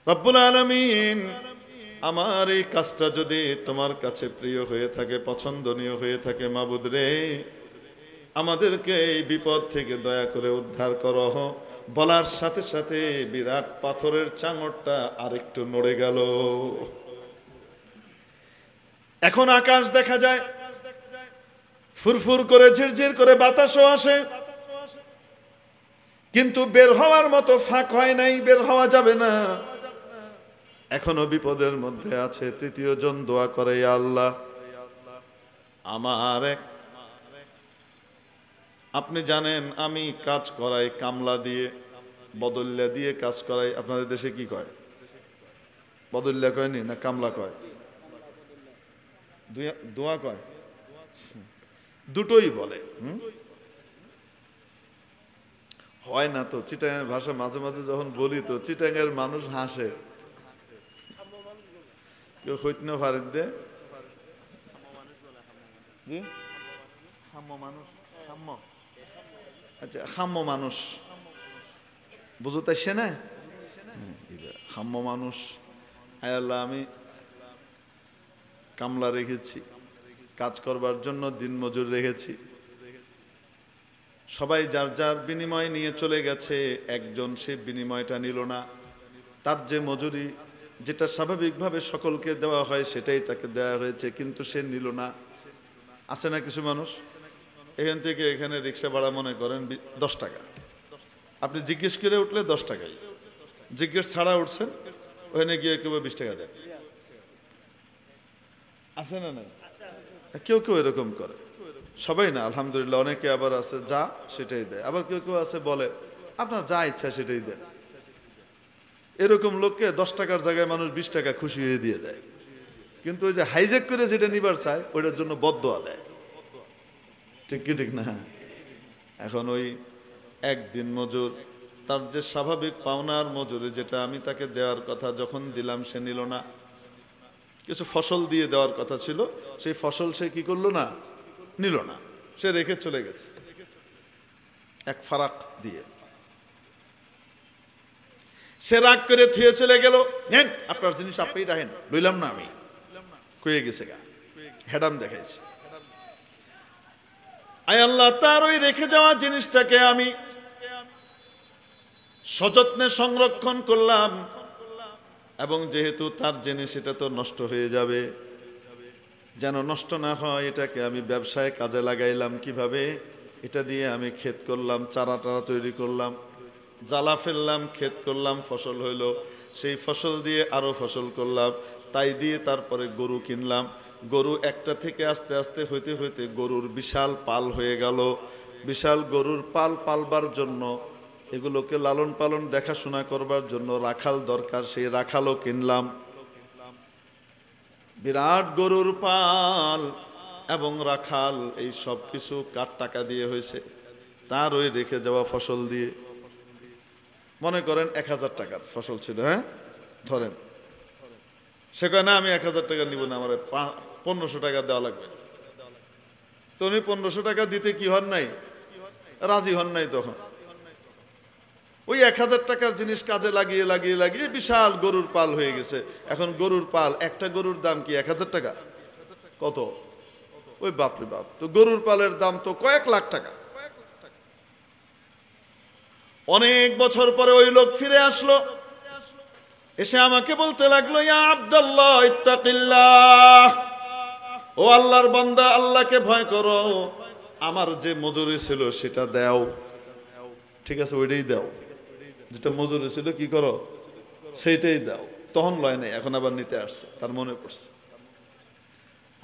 রব্বুল আলামিন, আমার এই কাজটা যদি তোমার কাছে প্রিয় হয়ে থাকে, পছন্দনীয় হয়ে থাকে, মাবুদ রে, আমাদেরকে এই বিপদ থেকে দয়া করে উদ্ধার করো। বলার সাথে সাথে বিরাট পাথরের চাঙড়টা আরেকটু নড়ে গেল। এখন আকাশ দেখা যায়, ফুরফুর করে ঝিরঝির করে বাতাসও আসে, কিন্তু বের হওয়ার মতো ফাঁক হয় নাই, বের হওয়া যাবে না, এখনো বিপদের মধ্যে আছে। তৃতীয় জন দোয়া করে, আল্লাহ আমার আপনি জানেন আমি কাজ করাই কামলা দিয়ে, বদল্যা দিয়ে কাজ করাই। আপনাদের দেশে কি কয়? বদল্যা কয়নি না কামলা কয়? দোয়া কয়, দুটোই বলে। হয় না তো চিটাঙের ভাষা মাঝে মাঝে যখন বলি তো চিটাঙের মানুষ হাসে, কেউ হইতে না পারেন দে আচ্ছা খাম্য মানুষ বুঝতে না, খাম্য মানুষ। আল্লাহ আমি কামলা রেখেছি, কাজ করবার জন্য দিন মজুর রেখেছি, সবাই যার যার বিনিময় নিয়ে চলে গেছে, একজন সে বিনিময়টা নিল না। তার যে মজুরি, যেটা স্বাভাবিকভাবে সকলকে দেওয়া হয় সেটাই তাকে দেওয়া হয়েছে, কিন্তু সে নিল না। আছে না কিছু মানুষ, এখান থেকে এখানে রিক্সা ভাড়া মনে করেন 10 টাকা, আপনি জিজ্ঞেস করে উঠলে 10 টাকাই, জিজ্ঞেস ছাড়া উঠছেন ওখানে গিয়ে কেউ 20 টাকা দেন। আছে না নাই? কেউ কেউ এরকম করে, সবাই না আলহামদুলিল্লাহ, অনেকে আবার আছে যা সেটাই দেয়, আবার কেউ কেউ আছে বলে আপনার যা ইচ্ছা সেটাই দেন। এরকম লোককে 10 টাকার জায়গায় মানুষ 20 টাকা খুশি হয়ে দিয়ে দেয়, কিন্তু ওই যে হাইজ্যাক করে যেটা নিবার চায় ওইটার জন্য বদদোয়া দেয়। ঠিক কি ঠিক না? এখন ওই একদিন মজুর, তার যে স্বাভাবিক পাওনার মজুরি যেটা আমি তাকে দেওয়ার কথা যখন দিলাম সে নিল না। কিছু ফসল দিয়ে দেওয়ার কথা ছিল, সেই ফসল সে কি করলো না, নিল না, সে রেখে চলে গেছে এক ফারাক দিয়ে। সে রাগ করে থুয়ে চলে গেল, নেন আপনার জিনিস আপনি রাখেন, লইলাম না আমি, কয়ে গেছে গা, হেডাম দেখাইছে। আয় আল্লাহ, তার ওই রেখে যাওয়া জিনিসটাকে আমি সযত্নে সংরক্ষণ করলাম, এবং যেহেতু তার জিনিস এটা তো নষ্ট হয়ে যাবে, যেন নষ্ট না হয় এটাকে আমি ব্যবসায় কাজে লাগাইলাম। কিভাবে? এটা দিয়ে আমি ক্ষেত করলাম, চারা টারা তৈরি করলাম, জ্বালা ফেললাম, ক্ষেত করলাম, ফসল হইল, সেই ফসল দিয়ে আরো ফসল করলাম, তাই দিয়ে তারপরে গরু কিনলাম। গরু একটা থেকে আস্তে আস্তে হইতে হইতে গরুর বিশাল পাল হয়ে গেল। বিশাল গরুর পাল পালবার জন্য, এগুলোকে লালন পালন দেখাশোনা করবার জন্য রাখাল দরকার, সেই রাখালও কিনলাম। বিরাট গরুর পাল এবং রাখাল, এই সব কিছু কার টাকা দিয়ে হয়েছে? তার ওই রেখে যাওয়া ফসল দিয়ে। মনে করেন 1000 টাকার ফসল ছিল, হ্যাঁ ধরেন, সে কয় না আমি 1000 টাকা নিব না, আমার 1500 টাকা দেওয়া লাগবে। তো উনি 1500 টাকা দিতে কি হন নাই, রাজি হন নাই। তখন ওই 1000 টাকার জিনিস কাজে লাগিয়ে লাগিয়ে লাগিয়ে বিশাল গরুর পাল হয়ে গেছে। এখন গরুর পাল, একটা গরুর দাম কি 1000 টাকা? কত? ওই বাপরে বাপ, তো গরুর পালের দাম তো কয়েক লাখ টাকা। অনেক বছর পরে ওই লোক ফিরে আসলো, এসে আমাকে বলতে লাগলো, ইয়া আব্দুল্লাহ ইত্তাকিল্লাহ, ও আল্লাহর বান্দা, আল্লাহকে ভয় করো, আমার যে মজুরি ছিল সেটা দাও। ঠিক আছে, ওইটাই দাও, যেটা মজুরি ছিল কি করো সেইটাই দাও। তখন লয় নাই, এখন আবার নিতে আসছে, তার মনে পড়ছে।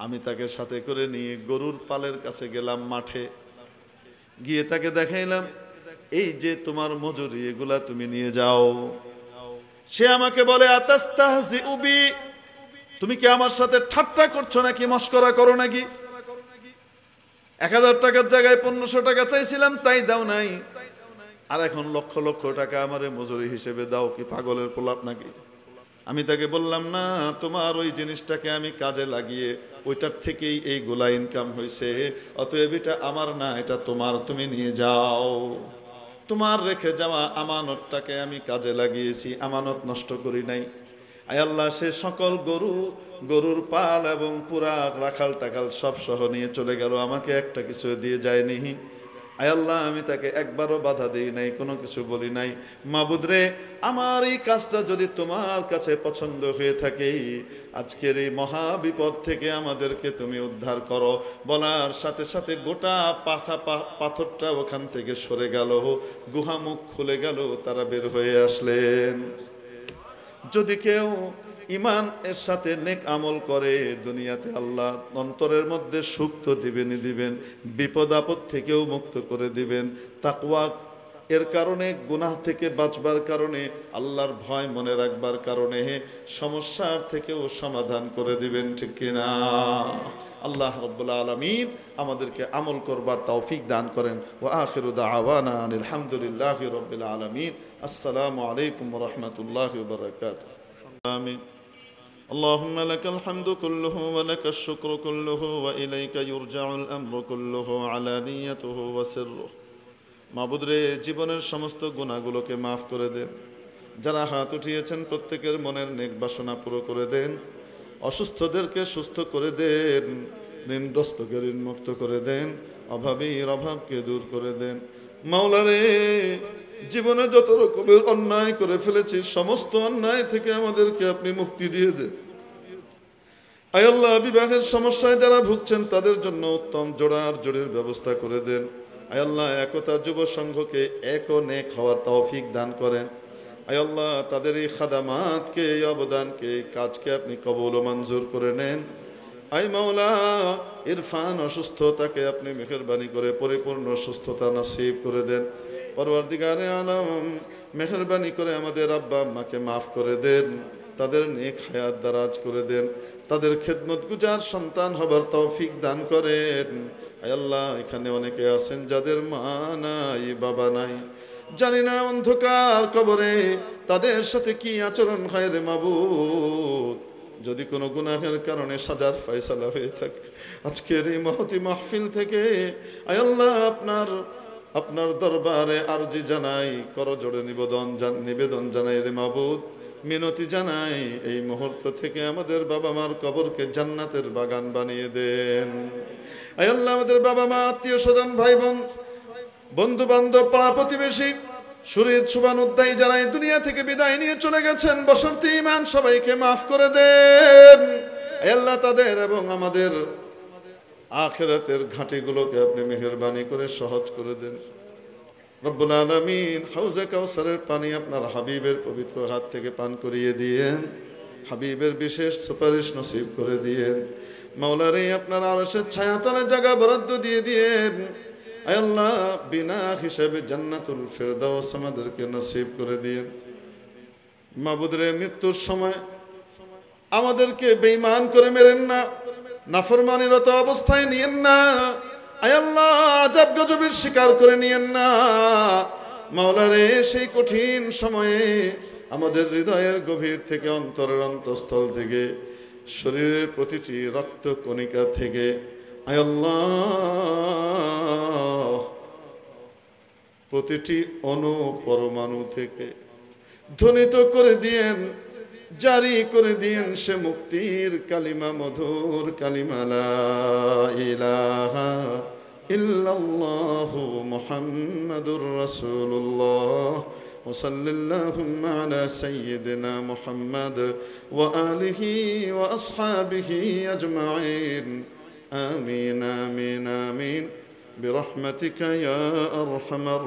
আমি তাকে সাথে করে নিয়ে গরুর পালের কাছে গেলাম, মাঠে গিয়ে তাকে দেখাইলাম, এই যে তোমার মজুরি, এগুলা তুমি নিয়ে যাও। সে আমাকে বলে, আতাস্তাহজিউ বি, তুমি কি আমার সাথে ঠাট্টা করছো নাকি, মস্করা করো নাকি? 1000 টাকার জায়গায় 1500 টাকা চাইছিলাম, তাই দাও নাই, আর এখন লক্ষ লক্ষ টাকা আমারে মজুরি হিসেবে দাও, কি পাগলের প্রলাপ নাকি? আমি তাকে বললাম, না, তোমার ওই জিনিসটাকে আমি কাজে লাগিয়ে ওইটার থেকেই এইগুলা ইনকাম হয়েছে, অতএব এটা আমার না, এটা তোমার, তুমি নিয়ে যাও। তোমার রেখে যাওয়া আমানতটাকে আমি কাজে লাগিয়েছি, আমানত নষ্ট করি নাই। আয় আল্লাহ, সে সকল গরুর পাল এবং পুরা রাখাল টাকাল সব সহ নিয়ে চলে গেল, আমাকে একটা কিছু দিয়ে যায়নি। আয় আল্লাহ, আমি তাকে একবারও বাধা দেই নাই, কোনো কিছু বলি নাই। মাবুদ রে, আমার এই কাজটা যদি তোমার কাছে পছন্দ হয়ে থাকে, আজকের এই মহা বিপদ থেকে আমাদেরকে তুমি উদ্ধার করো। বলার সাথে সাথে গোটা পাথরটা ওখান থেকে সরে গেল, গুহামুখ খুলে গেল, তারা বের হয়ে আসলেন। যদি কেউ ইমান এর সাথে নেক আমল করে, দুনিয়াতে আল্লাহ অন্তরের মধ্যে সুখ তো দিবেনই দিবেন, বিপদ আপদ থেকেও মুক্ত করে দিবেন। তাকওয়া এর কারণে, গুনাহ থেকে বাঁচবার কারণে, আল্লাহর ভয় মনে রাখবার কারণে সমস্যার থেকেও সমাধান করে দিবেন, ঠিক কিনা? আল্লাহ রাব্বুল আলামিন আমাদেরকে আমল করবার তৌফিক দান করেন। ওয়া আখিরু দাওয়ানা আনিল হামদুলিল্লাহি রাব্বিল আলামিন। আসসালামু আলাইকুম ওয়া রাহমাতুল্লাহি ওয়া বারাকাতুহু। আমিন। اللهم لك الحمد كله ولك الشكر كله وإليك يرجع الأمر كله علانيته وسره। মাবুদ রে, জীবনের সমস্ত গুনাহগুলোকে মাফ করে দেন। যারা হাত উঠিয়েছেন প্রত্যেকের মনের নেক বাসনা পুরো করে দেন। অসুস্থদেরকে সুস্থ করে দেন, ঋণগ্রস্তকে ঋণমুক্ত করে দেন, অভাবীর অভাবকে দূর করে দেন। মাওলা রে, জীবনে যত রকমের অন্যায় করে ফেলেছি, সমস্ত অন্যায় থেকে আমাদেরকে আপনি মুক্তি দিয়ে দেন। আয় আল্লাহ, বিবাহের সমস্যায় যারা ভুগছেন তাদের জন্য উত্তম জোড়ের ব্যবস্থা করে দেন। আয় আল্লাহ, একতা যুব সংঘকে এক ও নেক হওয়ার তৌফিক দান করেন। আয় আল্লাহ, তাদের এই খাদামাতকে, এই অবদানকে, এই কাজকে আপনি কবুল ও মঞ্জুর করে নেন। আয় মাওলা, ইরফান অসুস্থ, তাকে আপনি মেহেরবানি করে পরিপূর্ণ সুস্থতা নসিব করে দেন। পরওয়ারদিগারে আলম, মেহেরবানি করে আমাদের আব্বা আম্মাকে মাফ করে দেন, তাদের নেক হায়াত দারাজ করে দেন, তাদের খেদমত গুজার সন্তান হবার তৌফিক দান করেন। আয় আল্লাহ, এখানে অনেকে আছেন যাদের মা নাই, বাবা নাই, জানি না অন্ধকার কবরে তাদের সাথে কি আচরণ হয় রে মাবুদ। যদি কোনো গুনাহের কারণে সাজার ফয়সালা হয়ে থাকে, আজকের এই মহতি মাহফিল থেকে আয় আল্লাহ আপনার দরবারে আরজি জানাই, করজোড়ে নিবেদন জানাই রে মাবুদ, মিনতি জানাই, এই মুহূর্ত থেকে আমাদের বাবা মার কবরকে জান্নাতের বাগান বানিয়ে দেন। আয় আল্লাহ, আমাদের বাবা মা, আত্মীয় স্বজন, ভাই বোন, বন্ধু বান্ধব, পাড়া প্রতিবেশী, শরীয়ত শুভানুদ্দায়ী যারা এই দুনিয়া থেকে বিদায় নিয়ে চলে গেছেন, বসন্তি ইমান সবাইকে মাফ করে দেন। আয় আল্লাহ, তাদের এবং আমাদের আখিরাতের ঘাটিগুলোকে আপনি মেহেরবানি করে সহজ করে দেন। রব্বুল আলামিন, হাউজে কাউসারের পানি আপনার হাবিবের পবিত্র হাত থেকে পান করিয়ে দিয়েন, হাবিবের বিশেষ সুপারিশ নসিব করে দিয়েন। মাওলারে, আপনার আরশের ছায়াতলে জায়গা বরাদ্দ দিয়ে দিয়েন। আয় আল্লাহ, বিনা হিসাবে জান্নাতুল ফেরদাউস আমাদেরকে নসিব করে দিয়েন। মাবুদরে, মৃত্যুর সময় আমাদেরকে বেঈমান করে মেরেন না, নাফরমানিরত অবস্থায় নিয়েন না। আয় আল্লাহ, আযাব গজবের শিকার করে নিয়েন না। মাওলারে, সেই কঠিন সময়ে আমাদের হৃদয়ের গভীর থেকে, অন্তরের অন্তঃস্থল থেকে, শরীরের প্রতিটি রক্ত কণিকা থেকে, আয় আল্লাহ, প্রতিটি অণু পরমাণু থেকে ধ্বনিত করে দিয়েন, জারি করে দিয়েন সে মুক্তির কালিমা, মধুর কালিমা, লা ইলাহা ইল্লাল্লাহু মুহাম্মাদুর রাসূলুল্লাহ। ওয়া সাল্লাল্লাহু আলা সাইয়্যিদিনা মুহাম্মাদ ওয়া আলিহি ওয়া আসহাবিহি আজমাইন। আমিন আমিন আমিন বিরহমাতিকা ইয়া আরহামার